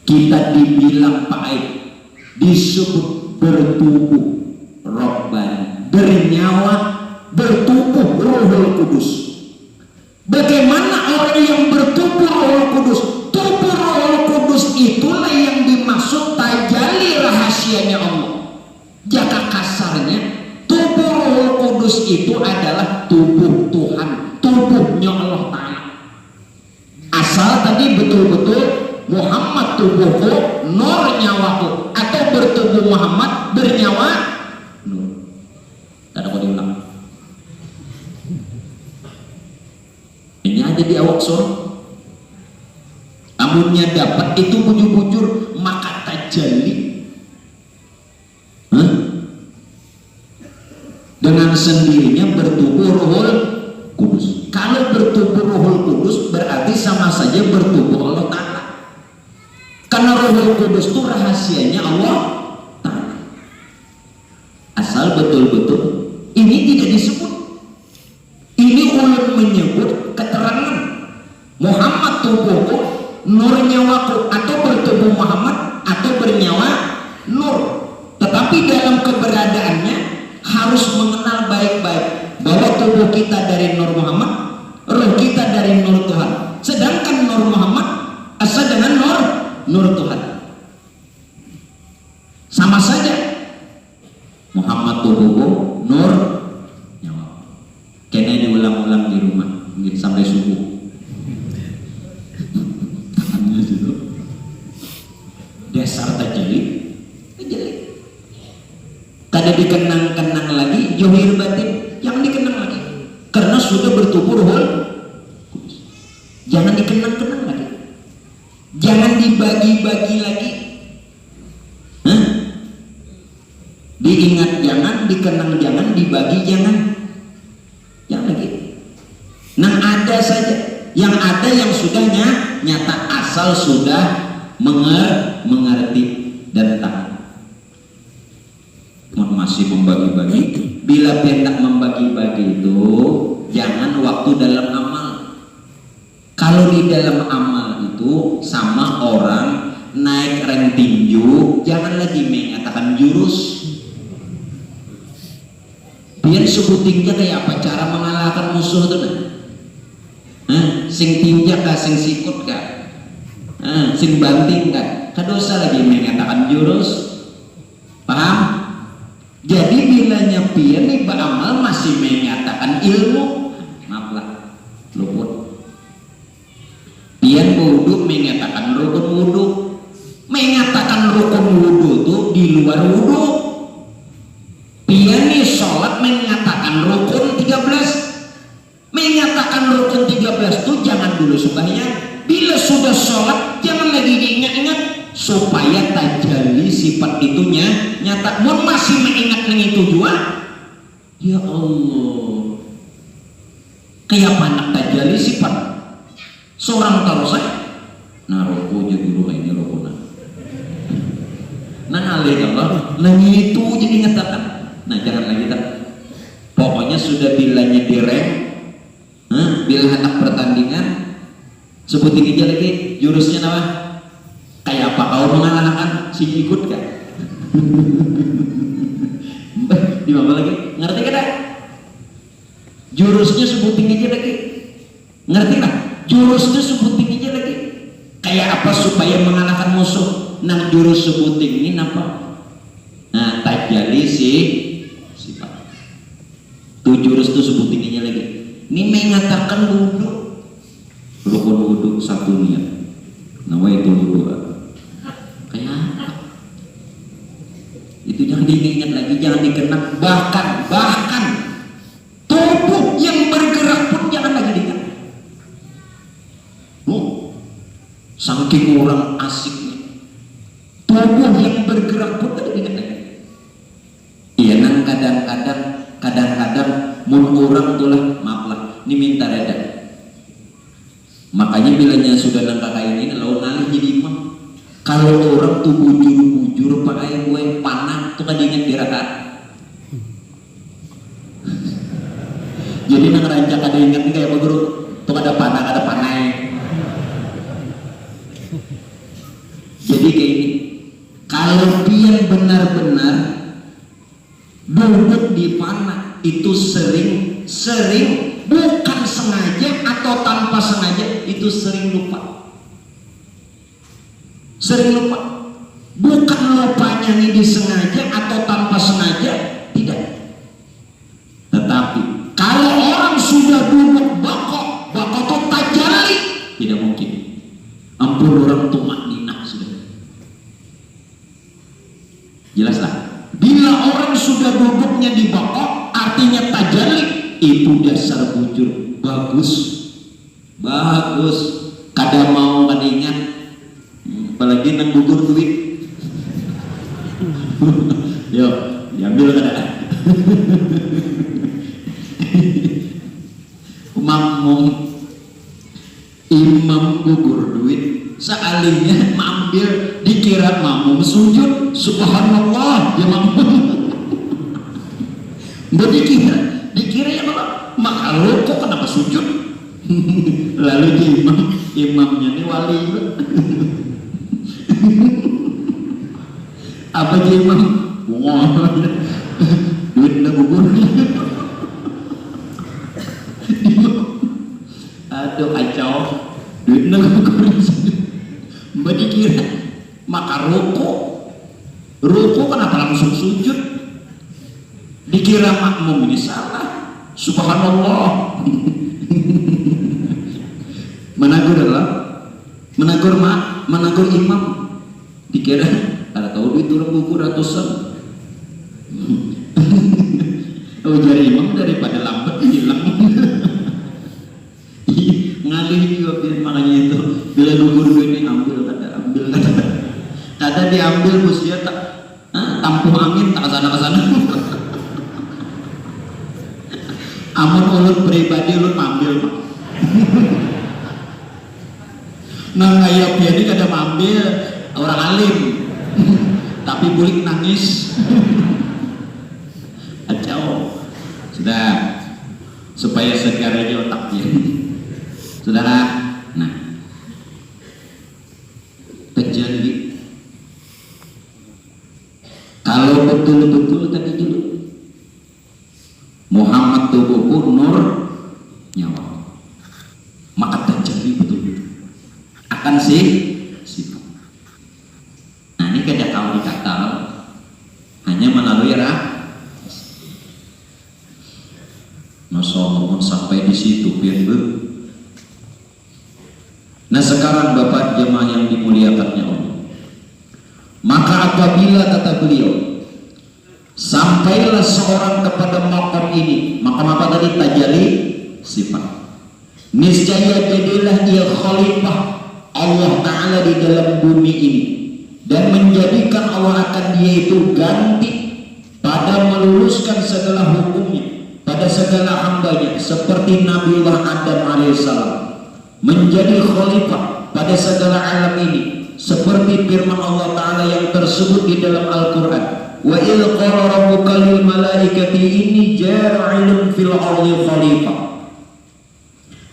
kita dibilang baik, disebut bertubuh Rabbani, bernyawa, bertubuh Ruhul Kudus. Bagaimana orang yang bertubuh Ruhul Kudus? Tubuh Ruhul Kudus itulah yang dimaksud tajalli rahasianya Allah. Jika kasarnya, tubuh Ruhul Kudus itu adalah tubuh Tuhan, tubuhnya Allah Ta'ala. Asal tadi betul-betul Muhammad tubuhku, Nur nyawaku, atau bertubuh Muhammad bernyawa Nur. Tidak mau diulang. Ini aja di awak surah. Amunnya dapat itu bujur-bujur maka tajalli. Dengan sendirinya bertubuh Ruhul Kudus. Kalau bertubuh Ruhul Kudus berarti sama saja bertubuh Allah Ta'ala. Karena Ruhul Kudus itu rahasianya Allah Ta'ala. Asal betul-betul ini tidak disebut. Ini ulun menyebut keterangan Muhammad tubuhku, Nur nyawaku, atau bertubuh Muhammad atau bernyawa Nur. Tetapi dalam keberadaannya harus mengenal baik-baik bahwa tubuh kita dari Nur Muhammad, roh kita dari Nur Tuhan. Sedangkan Nur Muhammad asa dengan Nur Tuhan. Sama saja. Muhammad tubuhku, Nur nyawa. Kena diulang-ulang di rumah, mungkin sampai subuh. Dasar tajalli. Kada dikenang-kenang lagi, johir batin yang dikenang lagi, karena sudah bertubuh Ruhul Kudus. Jangan dikenang-kenang lagi, jangan dibagi-bagi lagi. Diingat jangan, dikenang jangan, dibagi jangan. Jangan lagi. Nah ada saja, yang ada yang sudah nyata, asal sudah mengerti dan tahu. Masih membagi-bagi. Bila hendak membagi-bagi itu jangan waktu dalam amal. Kalau di dalam amal itu sama orang naik rank tinju, jangan lagi mengatakan jurus. Biar sebutingnya kayak apa cara mengalahkan musuh itu sing tinjak kah, sing sikut kah, sing banting kah, kadosa lagi mengatakan jurus. Paham? Jadi bilanya pian nih beramal masih mengatakan ilmu, maaflah luput. Pian wudhu mengatakan rukun wudhu, mengatakan rukun wudhu tuh di luar wudhu. Pian nih sholat mengatakan rukun 13, mengatakan rukun 13 tuh jangan dulu sembahyang. Bila sudah sholat jangan lagi diingat-ingat supaya tajalli sifat itunya nyata. Mun masih mengingat dengan tujuan, ya Allah, kayak panak tajalli sifat seorang taruh saya. Nah rokok jadi dulu ini rokok nah alih Allah lagi itu jadi ngatakan. Nah jangan lagi tak. Pokoknya sudah bilanya direm, bila anak pertandingan sebutin aja lagi jurusnya apa? Kayak apa kau mengalahkan si ikut kan? Di mana lagi? Ngerti kan? Jurusnya sebutin aja lagi. Ngerti lah? Jurusnya sebutin aja lagi. Kayak apa supaya mengalahkan musuh? Nah jurus sebutin ini apa? Nah tajalli sifat. Tuh jurus tuh sebutin aja lagi. Ini mengatakan wudhu, rukun wudhu satu niat. Nama itu wudhu. Itu jangan diingat lagi, jangan dikenang. Bahkan tubuh yang bergerak pun jangan lagi diingat. Saking orang asiknya tubuh yang bergerak pun tidak diingat lagi. Iya nang kadang-kadang mun orang tulah maaflah ini minta reda. Makanya bilanya sudah nang kakak ini lalu ngalih jadi imam. Kalau orang tuh bujur pakai gue panah tuh kan diingat di rakaat. Jadi nang rancak ada ingat nih kayak guru tuh ada panah. Jadi kayak ini. Kalau dia benar-benar duduk di panah itu sering bukan sengaja atau tanpa sengaja itu sering lupa. Bukan lupanya ini disengaja atau tanpa sengaja, tidak. Tetapi kalau orang sudah duduk bokok tuh tajalli, tidak mungkin. Ampun orang tumakninah sudah. Jelas lah. Bila orang sudah duduknya di bokok, artinya tajalli, itu dasar bujur. Bagus. Kada mau kada ingat. Apalagi nang gugur duit. Yo, diambil kada. Imam gugur duit, sealinya ambil dikira makmum sujud, subhanallah ya makmum. Dikira ya Allah, maka lo kok kenapa sujud? Lalu imamnya ini wali. Apa dia imam? Duit na gugur. Aduh kacau, duit na gugur. Mbak dikira maka ruku kenapa langsung sujud? Dikira makmum ini salah. Subhanallah. menagur imam, dikira ada tahu duit turun buku ratusan. Oh jari imam daripada lambat hilang. Ngalih juga makanya itu bila gugur duit ini ambil kata diambil musia tak tampung angin tak kesana. Amun ulut pribadi ulut ambil pak. Nah kayak dia ini kada ambil orang alim, tapi bulik nangis. Acau, sudah supaya segar aja otaknya, saudara. Nah, tajalli. Kalau betul-betul tadi dulu Muhammad tubuhku nur nyawa, maka tajalli betul-betul akan sifat. Nah ini kada kau dikata hanya melalui Masya sampai di situ biar. Nah sekarang Bapak jemaah yang dimuliakannya Allah, maka apabila kata beliau sampailah seorang kepada maqam ini, maqam apa tadi? Tajalli sifat. Niscaya jadilah ia khalifah Allah Ta'ala di dalam bumi ini, dan menjadikan Allah akan dia itu ganti pada meluluskan segala hukumnya pada segala hambanya, seperti Nabiullah Adam alaihissalam menjadi khalifah pada segala alam ini, seperti firman Allah Ta'ala yang tersebut di dalam Al-Quran, wa idh qala rabbuka lil malaikati inni ja'ilun fil ardi khalifah.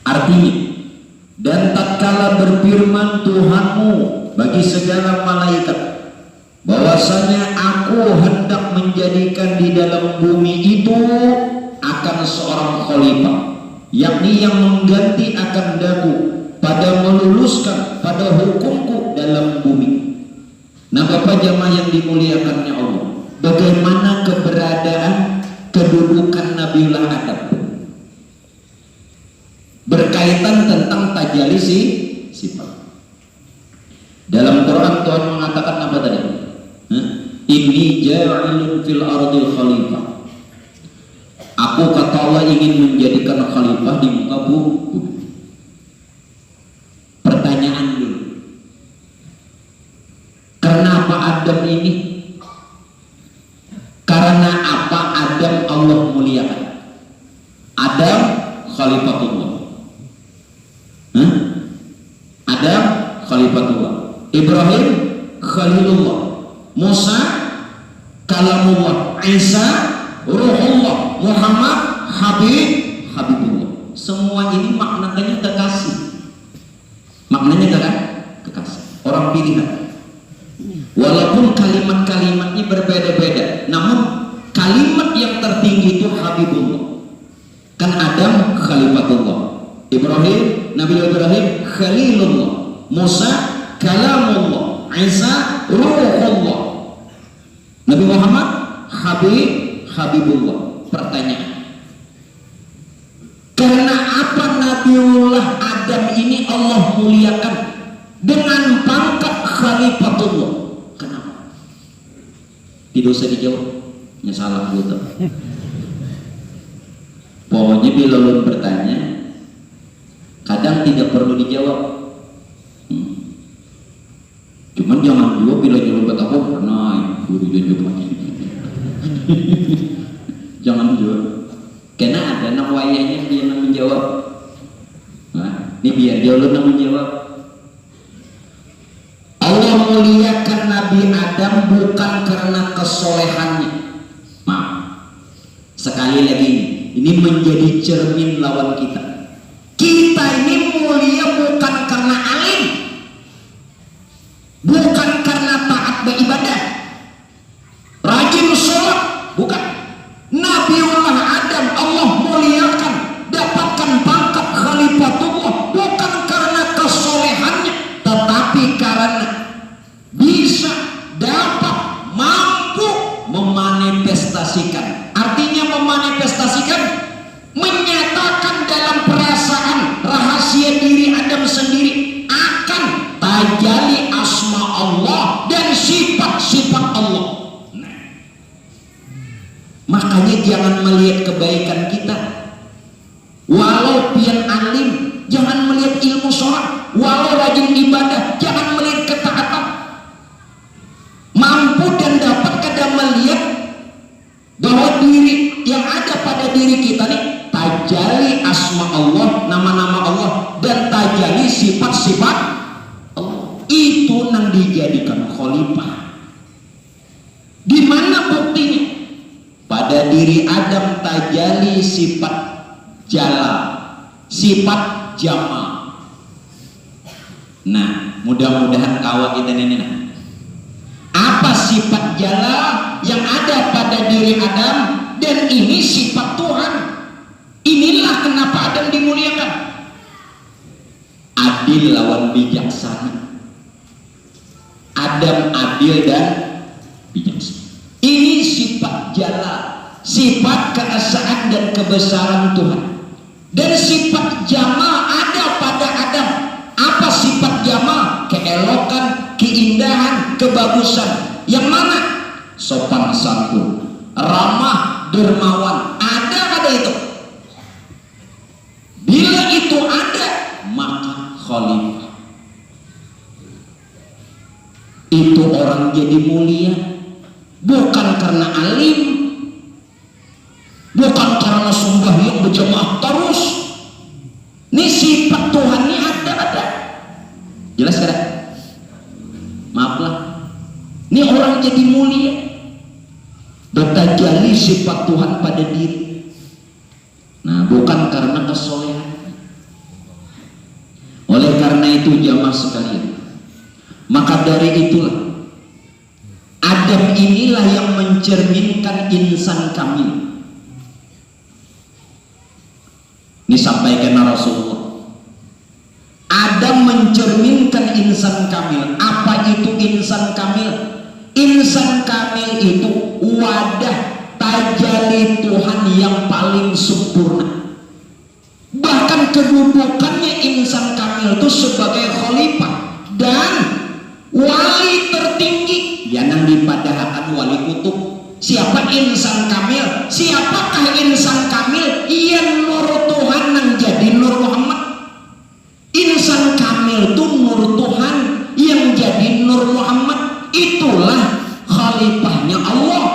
Artinya, dan tatkala berfirman Tuhanmu bagi segala malaikat bahwasanya aku hendak menjadikan di dalam bumi itu akan seorang khalifah, yakni yang mengganti akan daku pada meluluskan pada hukumku dalam bumi. Nah Bapak jamaah yang dimuliakannya Allah, bagaimana keberadaan kedudukan Nabiullah Adam berkaitan tentang tajalli sifat. Dalam Quran Tuhan mengatakan apa tadi? Inni ja'ilun fil ardi khalifah. Aku kata Allah ingin menjadikan khalifah di muka bumi. Pertanyaan dulu, kenapa Adam ini? Karena apa Adam Allah muliakan? Adam khalifatullah. Adam khalifatullah, Ibrahim khalilullah, Musa kalamullah, Isa ruhullah, Muhammad habibullah. Semua ini maknanya kekasih. Maknanya kekasih, orang pilihan. Walaupun kalimat-kalimatnya berbeda-beda, namun kalimat yang tertinggi itu habibullah. Kan Adam khalifatullah, Ibrahim, Nabi Ibrahim khalilullah, Musa kalamullah, Isa ruhullah, Nabi Muhammad habibullah. Pertanyaan, karena apa Nabiullah Adam ini Allah muliakan dengan pangkat khalifatullah? Kenapa? Tidak usah dijawab, ya salah gitu. Pokoknya bila lu bertanya, kadang tidak perlu dijawab. Cuman jangan juga bila jawab apa pernah guru jawab. Jangan jawab. Karena ada anak wayanya dia yang menjawab. Nah, ini biar dia lu menjawab. Allah muliakan Nabi Adam bukan karena kesolehannya. Maaf. Sekali lagi ini menjadi cermin lawan kita. Kita ini mulia bukan karena alim, bukan karena taat beribadah, rajin sholat, bukan. Nabiullah Adam Allah muliakan, dapatkan pangkat khalifatullah bukan karena kesolehannya, tetapi karena bisa dapat mampu memanifestasikan. Artinya memanifestasikan, menyatakan dalam perasaan rahasia diri Adam sendiri akan tajalli asma Allah dan sifat-sifat Allah. Nah, makanya jangan melihat kebaikan kita walau pian alim, jangan melihat ilmu sholat walau rajin ibadah, jangan melihat ketaatan. Mampu dan dapat kadang melihat bahwa diri yang ada pada diri kita nih tajalli asma Allah, nama-nama Allah, dan tajalli sifat-sifat Allah. Itu yang dijadikan khalifah. Di mana buktinya? Pada diri Adam tajalli sifat jala, sifat jama. Nah, mudah-mudahan kawa kita ini. Nah, apa sifat jala yang ada pada diri Adam, dan ini sifat Tuhan. Inilah kenapa Adam dimuliakan. Adil lawan bijaksana. Adam adil dan bijaksana. Ini sifat jala, sifat keesaan dan kebesaran Tuhan. Dan sifat jamal ada pada Adam. Apa sifat jamal? Keelokan, keindahan, kebagusan. Yang mana? Sopan santun, ramah, dermawan. Ada pada itu. Bila itu ada, maka khalifah itu orang jadi mulia, bukan karena alim, bukan karena sembahyang berjamaah terus. Ini sifat Tuhan ini ada. Jelas kada? Maaflah. Ini orang jadi mulia, bertajali sifat Tuhan pada diri. Nah, bukan karena kesolehan. Oleh karena itu jamaah sekalian, maka dari itulah Adam inilah yang mencerminkan insan kamil. Ini sampaikan Rasulullah. Adam mencerminkan insan kamil. Apa itu insan kamil? Insan kamil itu wadah tajalli Tuhan yang paling sempurna. Bahkan kedudukannya insan kamil itu sebagai khalifah dan wali tertinggi. Yang dipadahakan wali kutub. Siapa insan kamil? Siapakah insan kamil? Ia nur Tuhan yang jadi nur Muhammad. Insan kamil itu nur Tuhan yang jadi nur Muhammad. Itulah khalifahnya Allah.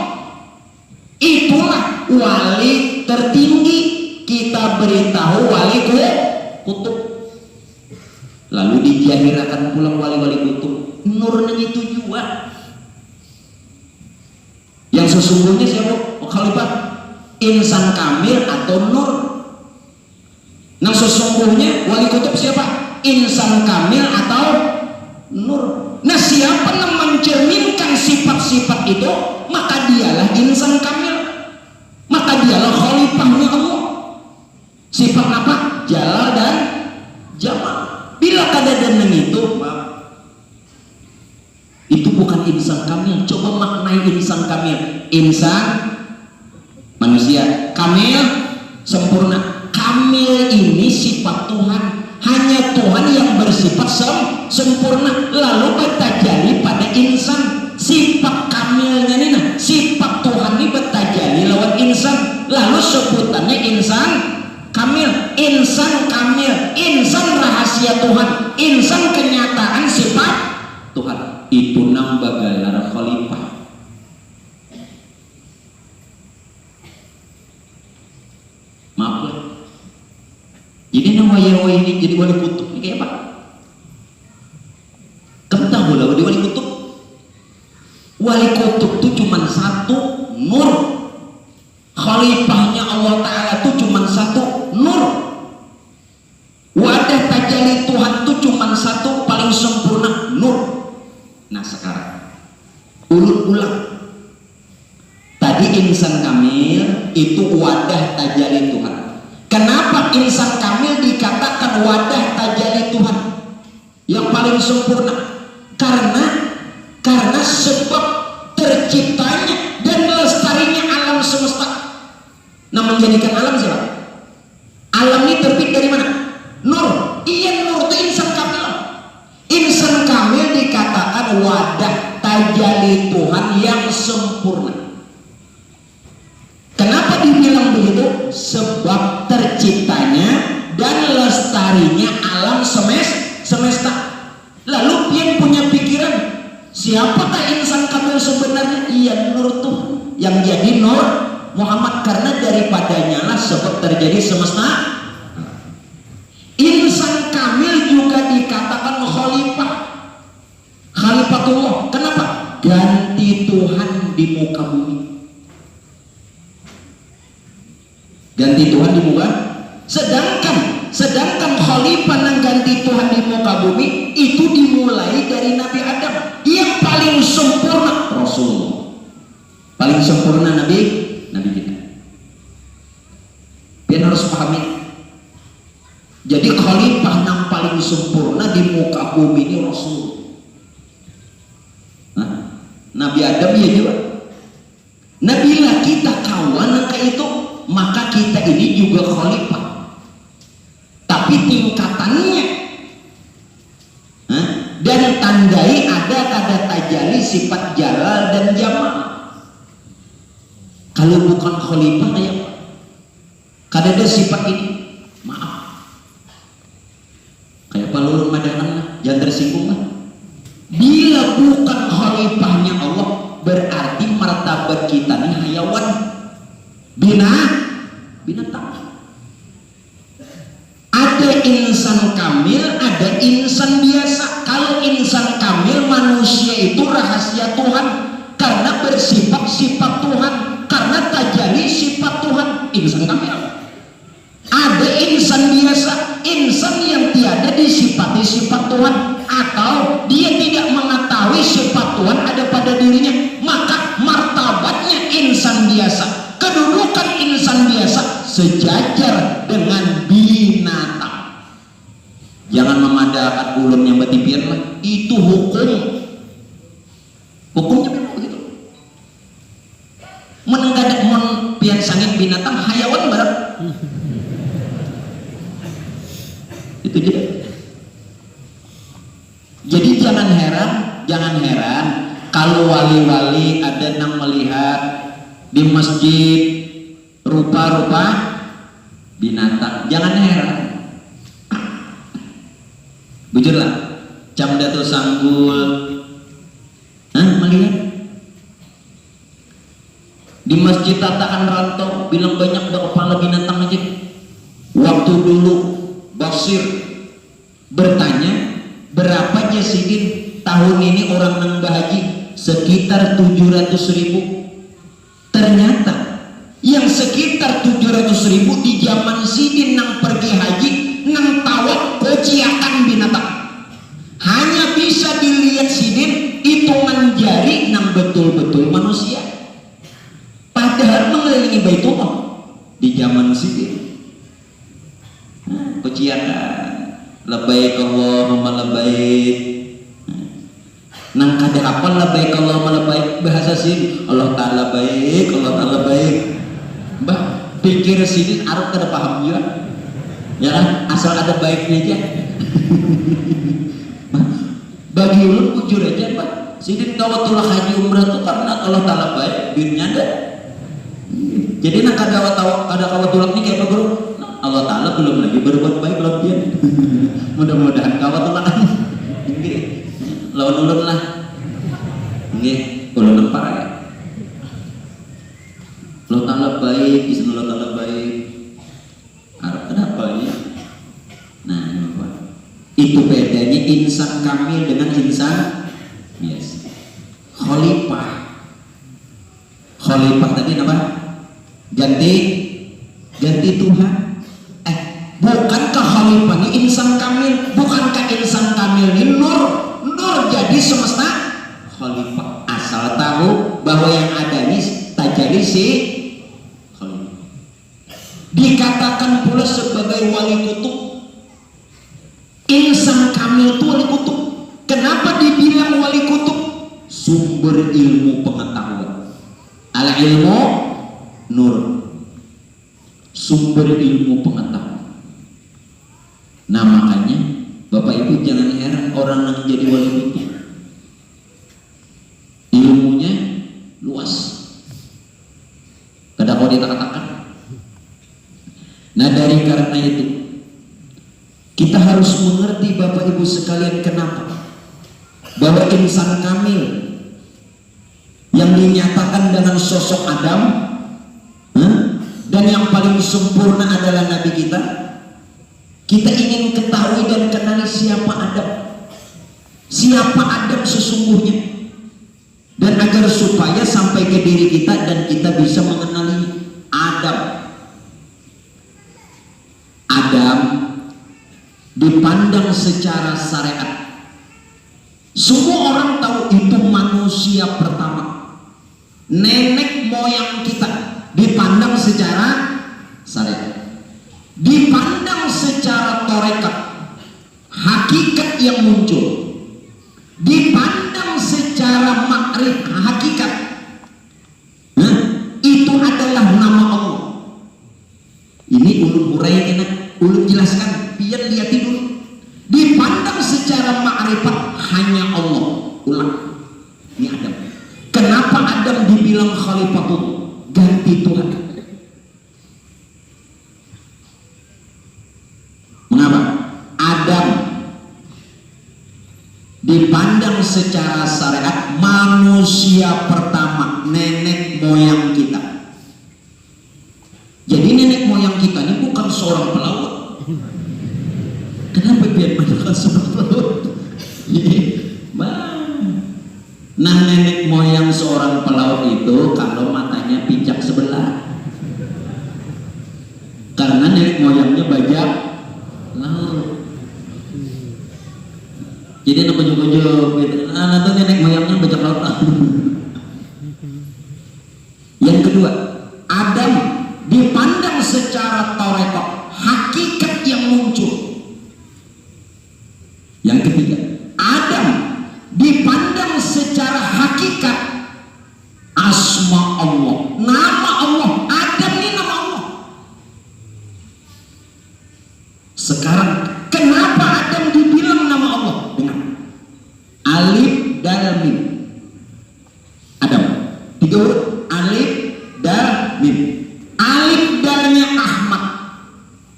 Itulah wali tertinggi. Kita beritahu wali kutub. Lalu dijahirakan pulang wali-wali kutub. Nurnya itu juga. Yang sesungguhnya siapa? Khalifah insan kamil atau nur. Nah sesungguhnya wali kutub siapa? Insan kamil atau nur. Nah siapa yang mencerminkan sifat-sifat itu, maka dialah insan kamil, maka dialah khalifahnya Allah. Sifat apa? Jalal dan jamal. Bila kadang-kadang itu bukan insan kamil. Coba maknai insan kamil. Insan manusia, kamil sempurna. Kamil ini sifat Tuhan. Hanya Tuhan yang bersifat sempurna. Lalu bertajali pada insan. Sifat kamilnya ini, nah, sifat Tuhan ini bertajali lawan insan. Lalu sebutannya insan kamil, insan kamil, insan rahasia Tuhan, insan kenyataan sifat Tuhan. Itu nambah gelar khalifah. Maaf ya. Jadi nama Yahweh ini jadi wali kutub ini kayak apa? Kamu tahu lah di wali kutub? Wali kutub itu cuma satu, nur. Khalifahnya Allah Ta'ala itu cuma satu, nur. Wadah tajalli Tuhan itu cuma satu, paling sempurna, nur. Nah sekarang ulang. Tadi insan kamil itu wadah tajalli Tuhan. Kenapa insan kamil dikatakan wadah tajalli Tuhan yang paling sempurna? Karena sebab terciptanya dan lestarinya alam semesta. Nah menjadikan alam siapa? Alam ini terbit dari mana? Nur. Iya, nur itu insan kamil. Insan kamil dikatakan wadah tajalli Tuhan yang sempurna. Kenapa dibilang begitu? Sebab terciptanya dan lestarinya alam semesta. Lalu dia punya pikiran, siapakah insan kamil sebenarnya? Iya, nur tuh yang jadi nur Muhammad, karena daripadanya lah sebab terjadi semesta. Insan kamil juga dikatakan khalifah, khalifatullah. Kenapa? Ganti Tuhan di muka bumi. Ganti Tuhan di muka. Sedangkan khalifah yang ganti Tuhan di muka bumi itu dimulai mulai dari Nabi Adam yang paling sempurna Rasulullah, paling sempurna Nabi kita. Dia harus pahami. Jadi khalifah yang paling sempurna di muka bumi ini Rasul. Nabi Adam ya juga. Nabila kita kawan kayak itu, maka kita ini juga khalifah. Tapi tingkatannya dan tandai ada kada tajali sifat jalal dan jamal. Kalau bukan khalifah kayak kada ada sifat ini, maaf. Kayak palulun madahan jangan tersinggung lah. Bila bukan khalifahnya Allah, berarti martabat kita ini hayawan, binatang. Ada insan kamil, ada insan biasa. Kalau insan kamil, manusia itu rahasia Tuhan karena bersifat sifat Tuhan, karena tajali sifat Tuhan. Insan kamil. Ada insan biasa, insan yang tiada disifati sifat Tuhan, atau dia tidak mengetahui sifat Tuhan ada pada dirinya, maka martabatnya insan biasa. Kedudukan insan biasa sejajar dengan binatang. Jangan memandangkan ulun yang betipian lah, itu hukumnya memang begitu. Menenggadak mon pian sangit binatang hayawan barang. Itu juga. Jadi jangan heran kalau wali-wali ada yang melihat di masjid rupa-rupa binatang. Jangan heran. Bujurlah, jam datu sanggul, melihat di masjid tatakan rantau, bilang banyak udah kepala binatang aja. Waktu dulu Basir bertanya berapa jasidin tahun ini orang nambah haji, sekitar 700.000. Ternyata yang sekitar 700.000 di zaman sidin nang pergi haji nang tawaf kociakan binatang. Hanya bisa dilihat sidin hitungan jari nang betul-betul manusia. Padahal mengelilingi Baitullah di zaman sidin. Kociakan, labbaik Allahumma labbaik. Nang kada apa labbaik Allahumma labbaik bahasa sini Allah Ta'ala baik, Allah Ta'ala baik. Mbak pikir sini Arab kada paham juga ya kan, asal ada baiknya aja. Bagi ulun jujur aja Mbak, sini kawatulah haji umrah itu karena Allah Ta'ala baik, birnya ada. Jadi nak kada kawatulah ini kayak apa guru? Allah Ta'ala belum lagi berbuat baik belum dia. Mudah-mudahan kawatulah lawan ulun lah. Nggih, ulun lempar ya. Allah Ta'ala baik, Isna Allah Ta'ala baik. Arab kenapa ya? Nah, apa? Itu bedanya insan kamil dengan insan biasa. Khalifah tadi apa? Ganti Tuhan. Bukankah khalifah ini insan kamil? Bukankah insan kamil ini nur jadi semesta khalifah? Asal tahu bahwa yang ada ini tajali si khalifah. Dikatakan pula sebagai wali kutub. Insan kamil itu wali kutub. Kenapa dibilang wali kutub? Sumber ilmu pengetahuan. Al ilmu nur. Sumber ilmu pengetahuan. Nah makanya Bapak Ibu jangan heran orang yang jadi wali kutub, ilmunya luas, kada kau dikatakan. Nah dari karena itu kita harus mengerti Bapak Ibu sekalian kenapa bahwa insan kamil yang dinyatakan dengan sosok Adam dan yang paling sempurna adalah Nabi kita. Kita ingin ketahui dan kenali siapa Adam, siapa Adam sesungguhnya, dan agar supaya sampai ke diri kita dan kita bisa mengenali Adam. Adam dipandang secara syariat Semua orang tahu itu manusia pertama, nenek moyang kita, dipandang secara syariat, dipandang secara torekat, hakikat yang muncul, dipandang secara makrif hakikat. Nah, itu adalah nama Allah. Ini ulun urai kena, ulun jelaskan, biar lihat dulu. Dipandang secara makrifat hanya Allah. Ulang, ini Adam. Kenapa Adam dibilang khalifatullah, ganti Tuhan? Mengapa? Adam dipandang secara syariat manusia pertama, nenek moyang kita. Jadi nenek moyang kita ini bukan seorang pelaut. Kenapa biar mereka seorang pelaut? Nah, nenek moyang seorang pelaut itu kalau matanya pijak sebelah, karena nenek moyangnya bajak laut. Jadi anak ujuk-ujuk gitu, anak tuh nenek moyangnya bajak laut. Yang kedua, Adam dipandang secara taurekat, hakikat yang muncul. Yang ketiga, Adam dipandang secara hakikat, asma Allah, nama Allah. Adam ini nama Allah. Sekarang kenapa Adam dibilang nama Allah? Dengan alif dan mim. Adam, 3 huruf, alif dan mim. Alif dalnya Ahmad,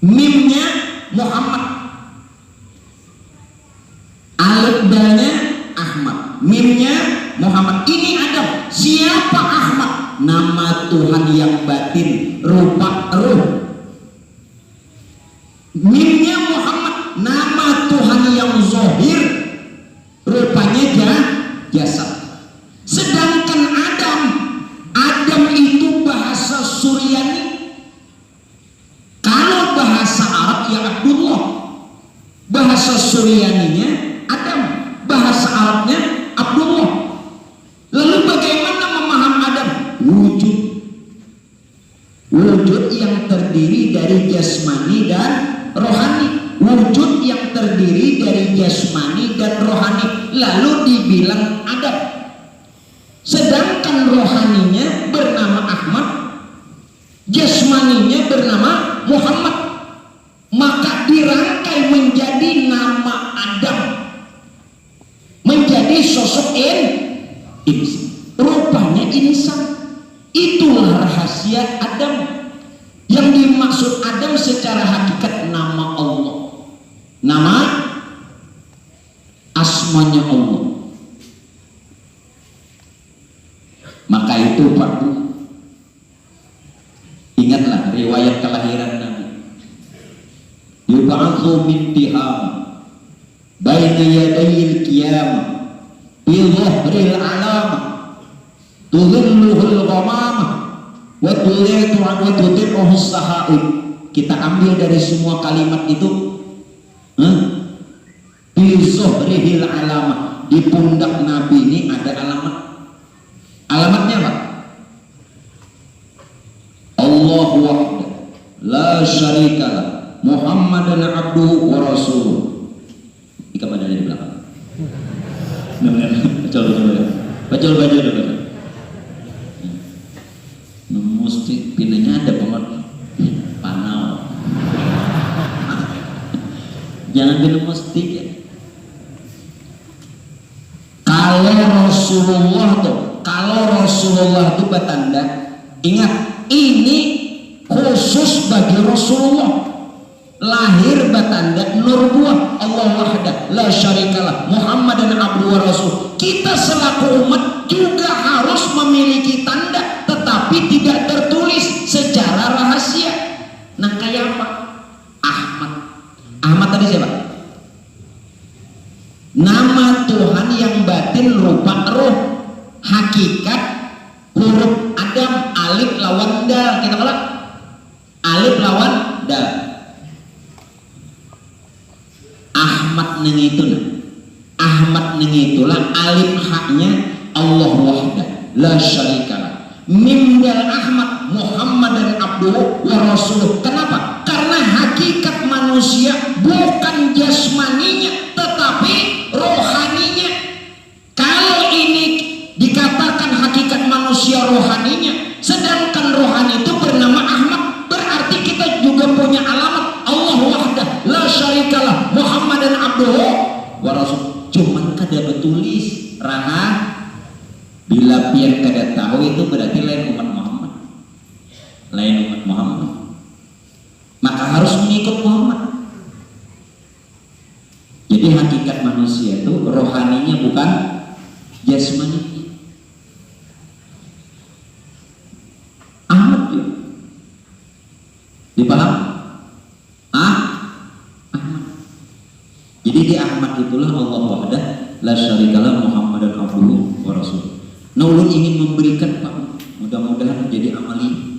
mimnya Muhammad. Alif dalnya Ahmad, mimnya Muhammad. Ini Adam. Siapa Ahmad? Nama Tuhan yang batin, rupa ruh. Mimnya Muhammad, nama Tuhan yang zahir, rupanya jasad. Sedangkan Adam itu bahasa Suryani. Kalau bahasa Arab ya Abdullah, bahasa Suryaninya Adam, bahasa Arabnya Abdullah. Lalu bagaimana memaham Adam? Wujud yang terdiri dari jasmani dan rohani. Wujud yang terdiri dari jasmani dan rohani, lalu dibilang Adam. Sedangkan rohaninya bernama Ahmad, jasmaninya bernama Muhammad. Maka dirangkai menjadi nama Adam, menjadi sosok insan, rupanya insan. Itulah rahasia Adam. Yang dimaksud Adam secara hakikat nama Allah, nama asmanya Allah. Maka itu Pak, ingatlah riwayat kelahiran Nabi. Yub'atsu min tiham baina yadayil qiyamah bi dhahril alamah tudhilluhul ghamamah wa tudhi'uhu sahaib. Kita ambil dari semua kalimat itu, bi dhahril alamah, di pundak Nabi ini ada alamat. Alamatnya apa? Allahu wahda la syarikalah Muhammadan abduhu wa rasuluh. Ikan ada di belakang. Benar-benar. Baca. Mesti pinanya ada banget. Panau. Jangan bilang mesti ya. Kalau Rasulullah itu bertanda, ingat ini khusus bagi Rasulullah. Lahir bertanda nubuwah, Allah wahdah la syarikalah Muhammadan abduhu wa rasul. Kita selaku umat juga harus memiliki tanda, tetapi tidak tertulis secara rahasia. Nah, kayak apa? Ahmad tadi siapa? Nama Tuhan yang batin, rupa ruh, hakikat huruf Adam, alif lawan dal. Kita bilang alif lawan dal. Ahmad neng itu nah. Ahmad ning itulah alif haknya Allah wahdah la syarikalah. Mim dal Ahmad Muhammadan abduhu wa rasuluh. Kenapa? Karena hakikat manusia bukan jasmaninya tetapi rohaninya. Kalau ini dikatakan hakikat manusia rohaninya, sedangkan rohani itu bernama Ahmad, berarti kita juga punya alamat Allah wahdah la syarikalah Muhammadan abduhu wa rasul. Cuman kada betulis raha, bila pian kada tahu itu berarti lain umat Muhammad, lain umat Muhammad, maka harus mengikut Muhammad. Jadi hakikat manusia itu rohaninya bukan jasmaninya. Ahmad ya, dipaham? Ahmad. Jadi di Ahmad itulah Allah wahdah la syarikalah Muhammadan abduhu wa rasul. Nah, ulun ingin memberikan Pak, mudah-mudahan menjadi amali.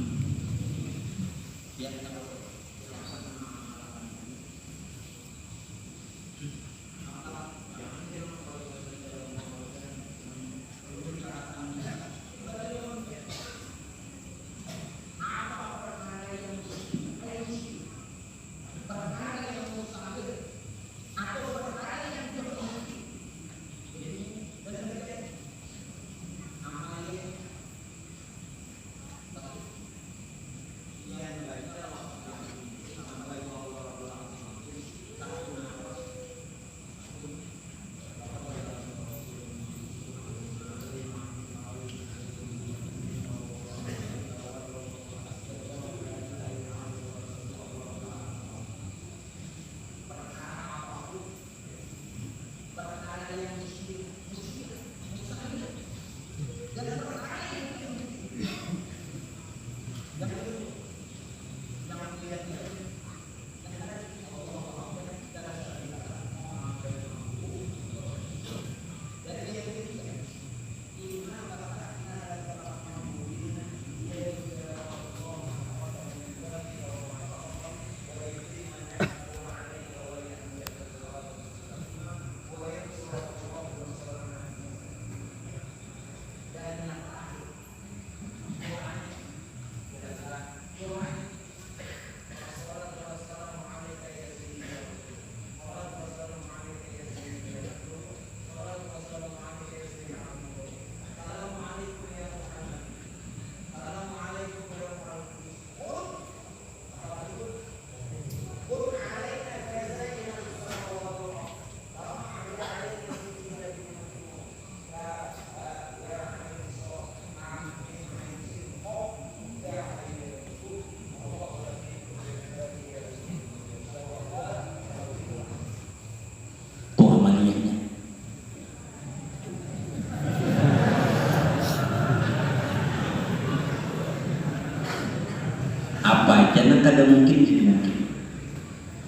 Jangan kada mungkin jadi mungkin.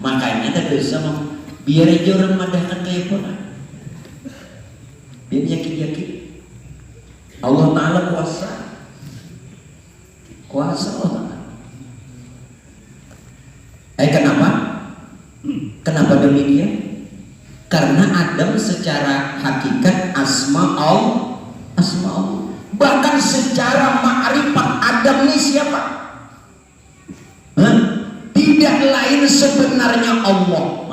Makanya tak bisa biar aja orang madahkan kayak Quran. Biar yakin-yakin Allah Ta'ala kuasa Allah. Kenapa? Kenapa demikian? Karena Adam secara hakikat asma Allah. Bahkan secara ma'rifat Adam ini siapa? Tidak lain sebenarnya Allah.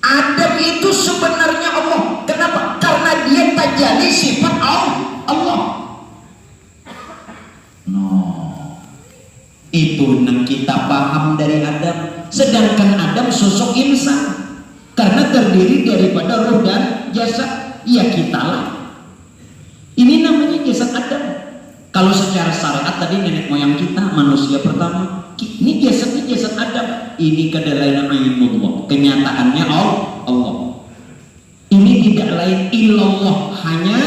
Adam itu sebenarnya Allah. Kenapa? Karena dia tajali sifat Allah. Itu yang kita paham dari Adam. Sedangkan Adam sosok insan, karena terdiri daripada roh dan jasad. Ya kita lah. Ini namanya jasad Adam. Kalau secara syariat tadi nenek moyang kita manusia pertama. Ini jasadnya jasad Adam. Ini kedalaina ilmullah, kenyataannya Allah. Ini tidak lain illallah, hanya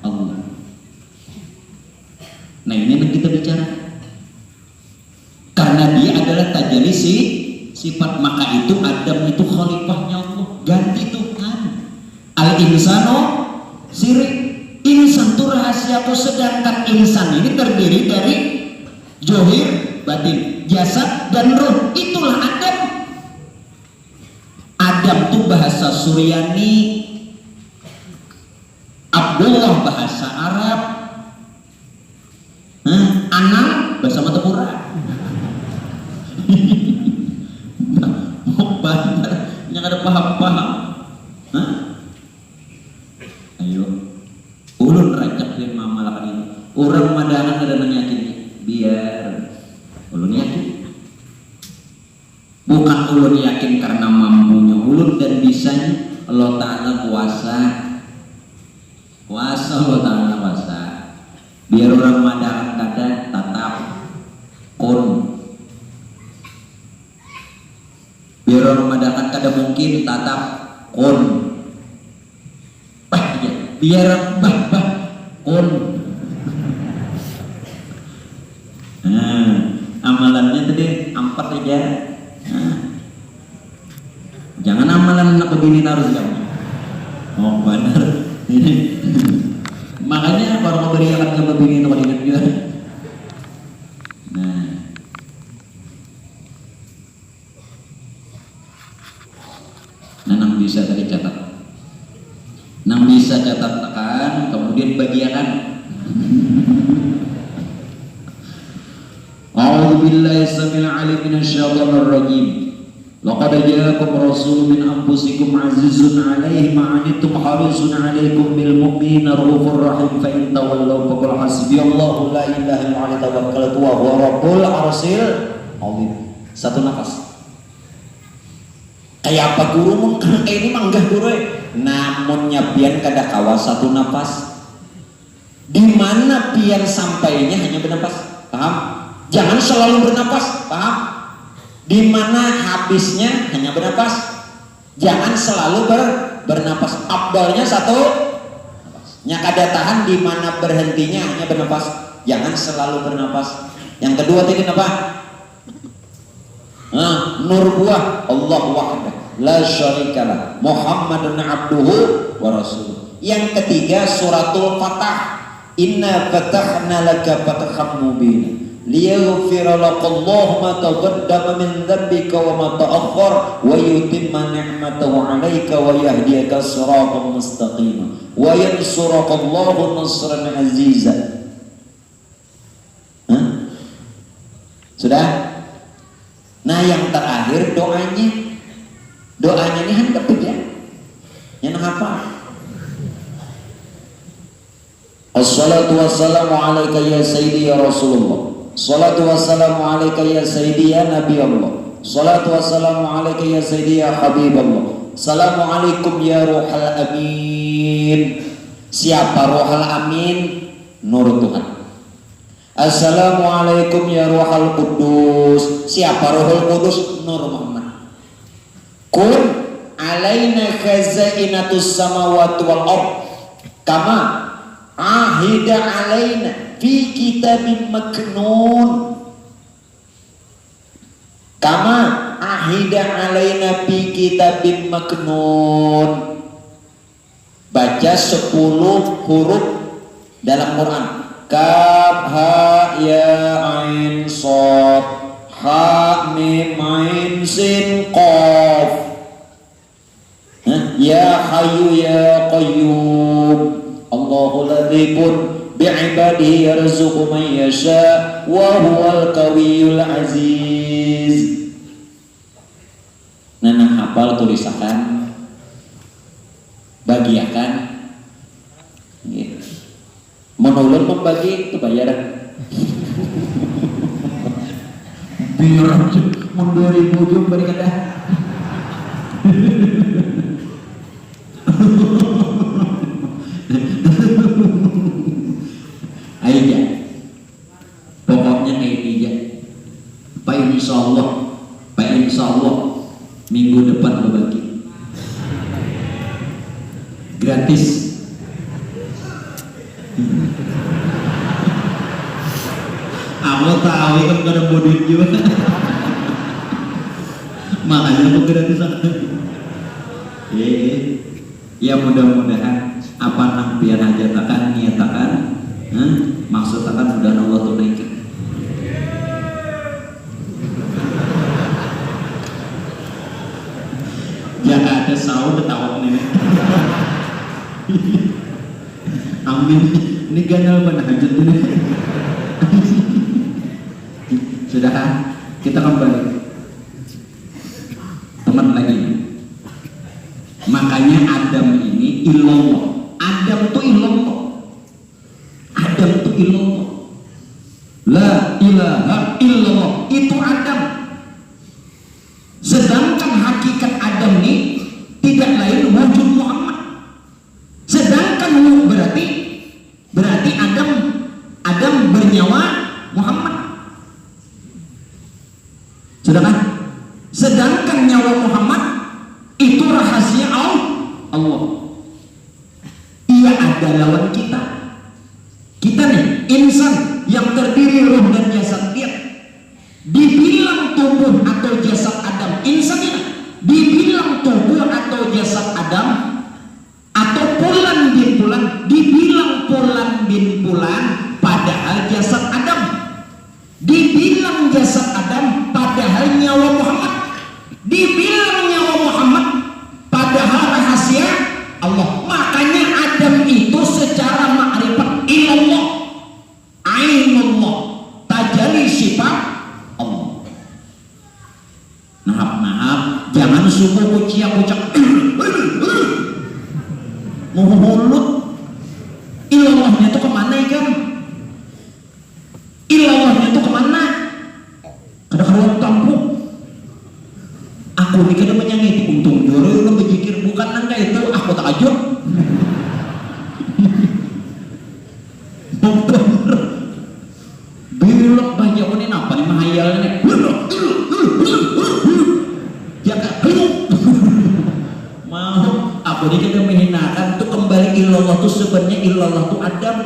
Allah. Nah, ini yang kita bicara. Karena dia adalah tajalli sifat, maka itu Adam itu khalifahnya Allah, ganti Tuhan. Al insano sirik. Insan itu rahasia, sedangkan insan ini terdiri dari zohir, batin, jasad dan roh. Itulah Adam. Adam tuh bahasa Suryani Abdullah bahasa Arab, Anang bahasa Matapura. Bantar yang ada paham-paham. Ayo, ulun racak dan mamalakan ini. Orang madangan ada yakin, biar ulun yakin. Bukan ulun yakin karena mampunya ulun dan bisanya. Allah Ta'ala kuasa Allah Ta'ala kuasa. Biar orang madangan kada tatap kun. Biar orang madangan kada mungkin tatap kun. Biar kun. Amalannya tadi 4 aja. Jangan amalan anak begini harus kamu. Oh benar. Makanya kalau mau beri akan ke begini nomor ingat juga. Nang bisa tadi catat. Nang bisa catatkan, kemudian bagiakan. A'udzubillahi samil alim minasyaitonir rajim. Laqad ja'akum rasulun min anfusikum 'azizun 'alaihi ma 'anittum harisun 'alaikum bil mu'minina raufur rahim fa in tawallaw faqul hasbiyallahu la ilaha illa huwa tawakkaltu wa huwa rabbul arsyil 'azim. Satu nafas. Kayak apa guru mun ini manggah guru namun nyapian kada kawas satu nafas. Di mana pian sampainya hanya bernapas, paham? Jangan selalu bernapas, paham? Di mana habisnya hanya bernapas, jangan selalu bernapas. Abdalnya satu napas. Nya kada tahan di mana berhentinya hanya bernapas, jangan selalu bernapas. Yang kedua tadi apa? Nur buah Allah wahdah la syarikalah Muhammadun abduhu wa rasuluh. Yang ketiga suratul Fatah, inna fatahna laka fathan mubina liyaghfira lakallahu ma taqaddama min dhanbika wa ma ta'akhkhar wa yutimma ni'matahu 'alaika wa yahdiyaka siratan mustaqima wa yansurukallahu nasran 'aziza. Sudah? Nah yang terakhir doanya ini handap ya. Yang apa? Assalatu wassalamu alaika ya sayyidi ya Rasulullah. Salatu wassalamu alaika ya sayyidi ya Nabi Allah. Salatu wassalamu alaika ya sayyidi ya Habib Allah. Assalamualaikum ya Ruhal Amin. Siapa Ruhal Amin? Nur Tuhan. Assalamualaikum ya Ruhal Kudus. Siapa Ruhul Kudus? Nur Muhammad. Kun alaina khazainatus samawati wal ard kama ahida alaina fi kitabim maknun. Kama ahida alaina fi kitabim maknun. Baca 10 huruf dalam Quran. Kaf ha ya ain shad ha mim ain sin qaf. Ya hayyu ya qayyum Allahu ladhibun bi'ibadihi yarzuqu man yasha wa huwal qawiyyul aziz. Nah hafal tulisakan, bagiakan gitu. Menulun membagi itu bayaran. Biar mundur ujung berikan dah. Ayo ya, pokoknya kayak ini ya. Pak Insya Allah minggu depan berbagi gratis. Aku tahu kan gak ada bodit juga. Makanya aku gratisan. Ya mudah-mudahan apa nang biar hajatakan niatakan maksud akan mudah Allah tunaikan. Jangan ada sahur ketawa nenek. Amin. Ini ganal mana hajat ini. Sudah, kita kembali. Teman lagi. Makanya Adam ini illallah. Adam itu illallah. Adam itu illallah. La ilaha illallah. Itu Adam. Sedangkan hakikat Adam ini tidak lain wujud Muhammad. Sedangkan berarti Adam bernyawa Muhammad. Sedangkan nyawa Muhammad itu rahasia Allah. Ia ada lawan kita. Kita nih insan yang terdiri ruh dan jasad dia. Dibilang tubuh atau jasad Adam, insan ini dibilang tubuh atau jasad Adam, atau pulan bin pulan, dibilang pulan bin pulan, padahal jasad Adam. Dibilang jasad Adam, padahal nyawa Muhammad. Dibilang nyawa Muhammad, padahal rahasia Allah. Makanya Adam itu secara makrifat illallah, ainullah, tajalli sifat Allah. Maaf, jangan subuh kuciak-kucak mulut. Ilallahnya itu kemana kan? Ilallahnya itu kemana? Kadang-kadang tampuk. Aku ini kada menyangiti untung joro itu berjikir bukan nangka itu aku tak ajut. Bilok banyak ini apa nih mahayalnya? Jangan mau aku ini kada menghinakan tuh kembali ilallah tuh sebenarnya ilallah tuh Adam.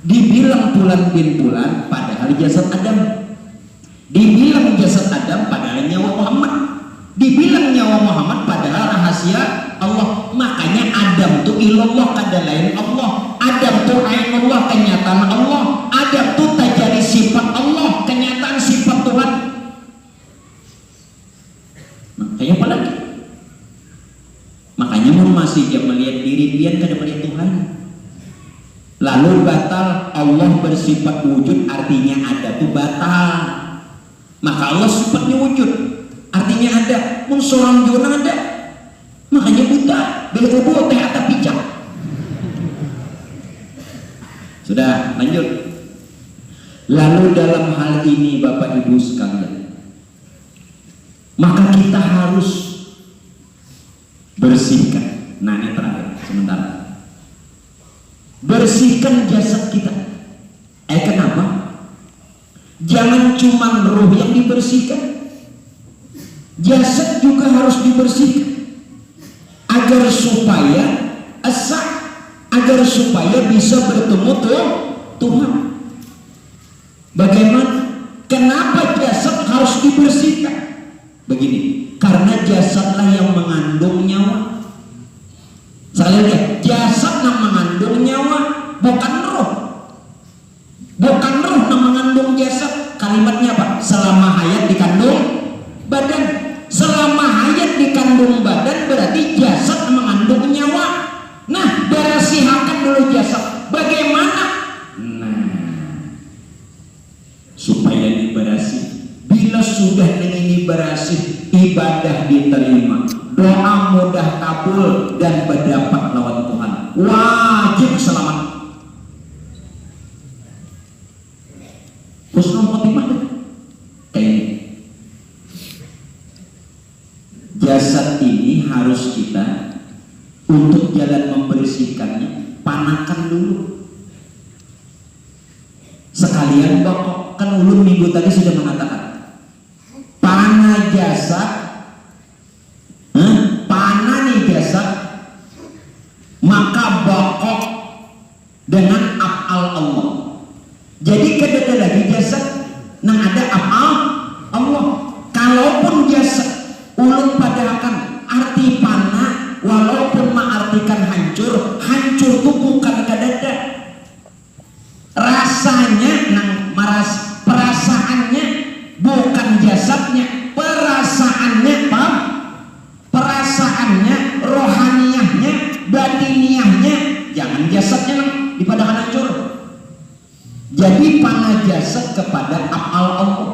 Dibilang pulan bin pulan padahal jasad Adam. Dibilang jasad Adam padahal nyawa Muhammad. Dibilang nyawa Muhammad padahal rahasia Allah. Makanya Adam tuh ilallah kada lain Allah. Adam tuh ainullah kenyataan Allah. Adam tuh tajalli sifat Allah, kenyataan sifat Tuhan. Makanya apa lagi? Makanya mau masih dia melihat diri dia kada melihat Tuhan. Lalu batal Allah bersifat wujud artinya ada tuh batal. Maka Allah sifatnya wujud artinya ada. Mun seorang jona ada. Makanya buta belkobo teh atap picak. Sudah lanjut. Lalu dalam hal ini Bapak Ibu sekalian, maka kita harus bersihkan. Nah ini terakhir sementara. Bersihkan jasad kita. Kenapa? Jangan cuma ruh yang dibersihkan, jasad juga harus dibersihkan agar supaya asa, agar supaya bisa bertemu Tuhan. Bagaimana? Kenapa jasad harus dibersihkan? Begini, karena jasadlah yang mengandung nyawa. Saya lihat jasad yang mengandung nyawa, bukan roh. Bukan roh yang mengandung jasad. Kalimatnya apa? Selama hayat dikandung badan. Selama hayat dikandung badan berarti jasad mengandung nyawa. Nah, bersihakan dulu jasad. Bagaimana? Nah, supaya diberasih. Bila sudah ini berasih, ibadah diterima, doa mudah kabul dan berdapat lawan Tuhan. Wajib selamat. Husnul khotimah kayak ini. Jasad ini harus kita untuk jalan membersihkannya panakan dulu. Sekalian bakok, kan ulun minggu tadi sudah mengatakan panah jasad, panah nih jasad, maka bakok dengan af'al Allah. Jadi kedada lagi jasad nang ada af'al Allah. Kalaupun jasad ulun padahakan arti panah, walaupun mengartikan hancur, hancur itu bukan kadada. Rasanya nang perasaannya bukan jasadnya, perasaannya paham? Perasaannya, rohaniyahnya, batiniahnya, jangan jasadnya nang Jadi panajasa kepada af'al Allah,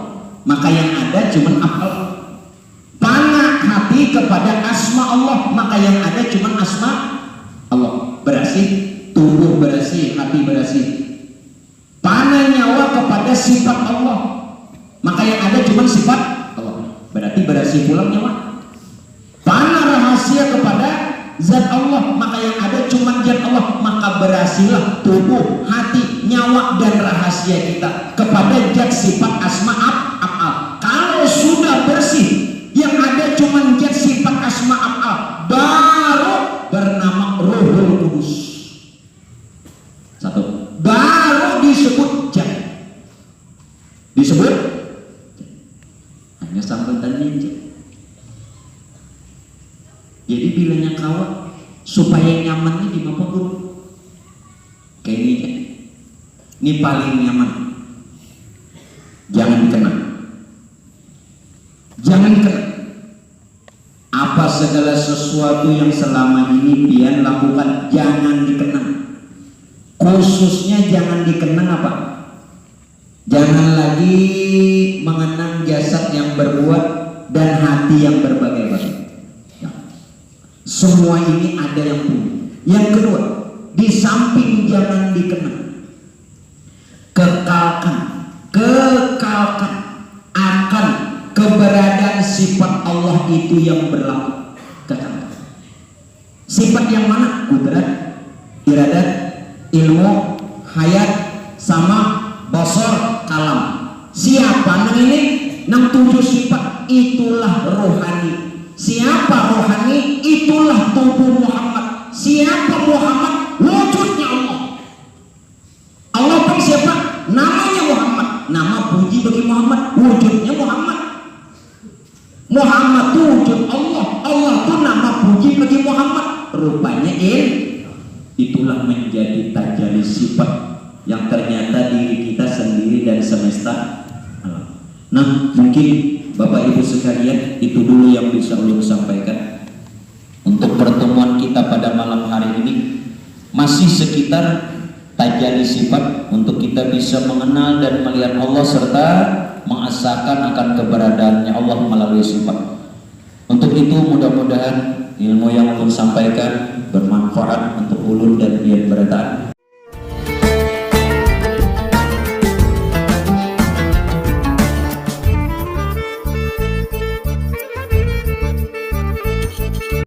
maka yang ada cuma af'al. Pana hati kepada asma Allah, maka yang ada cuma asma Allah. Berasih tubuh, berasih hati, berasih. Pana nyawa kepada sifat Allah, maka yang ada cuma sifat Allah. Berarti berasih pulang nyawa. Pana rahasia kepada zat Allah, maka yang ada cuma zat Allah, maka berasilah tubuh, hati, nyawa dan rahasia kita kepada zat sifat asma af'al. Kalau sudah bersih, yang ada cuma zat sifat asma af'al, baru bernama Ruhul Kudus. Satu, baru disebut zat. Disebut hanya sambutannya zat. Jadi bilanya kawat supaya nyamannya di mana guru? Kayak ini, ini paling nyaman. Jangan dikenal. Jangan dikenal. Apa segala sesuatu yang selama ini pian lakukan jangan dikenal. Khususnya jangan dikenang apa? Jangan lagi mengenang jasad yang berbuat dan hati yang berbagai macam. Semua ini ada yang punya. Yang kedua, di samping jangan dikenang, kekalkan akan keberadaan sifat Allah itu yang berlaku. Kekalkan. Sifat yang mana? Kudrat, iradat, ilmu, hayat, sama, basar, kalam. Siapa nang ini? Nang 7 sifat itulah rohani. Siapa rohani? Itulah tubuh Muhammad. Siapa Muhammad? Wujudnya Allah. Allah pun siapa? Namanya Muhammad. Nama puji bagi Muhammad. Wujudnya Muhammad. Muhammad itu wujud Allah. Allah itu nama puji bagi Muhammad. Rupanya itulah menjadi tajalli sifat yang ternyata diri kita sendiri dan semesta alam. Nah, mungkin Bapak Ibu sekalian, itu dulu yang bisa ulun sampaikan untuk pertemuan kita pada malam hari ini. Masih sekitar tajalli sifat untuk kita bisa mengenal dan melihat Allah serta mengesahkan akan keberadaannya Allah melalui sifat. Untuk itu mudah-mudahan ilmu yang ulun sampaikan bermanfaat untuk ulun dan biar berada.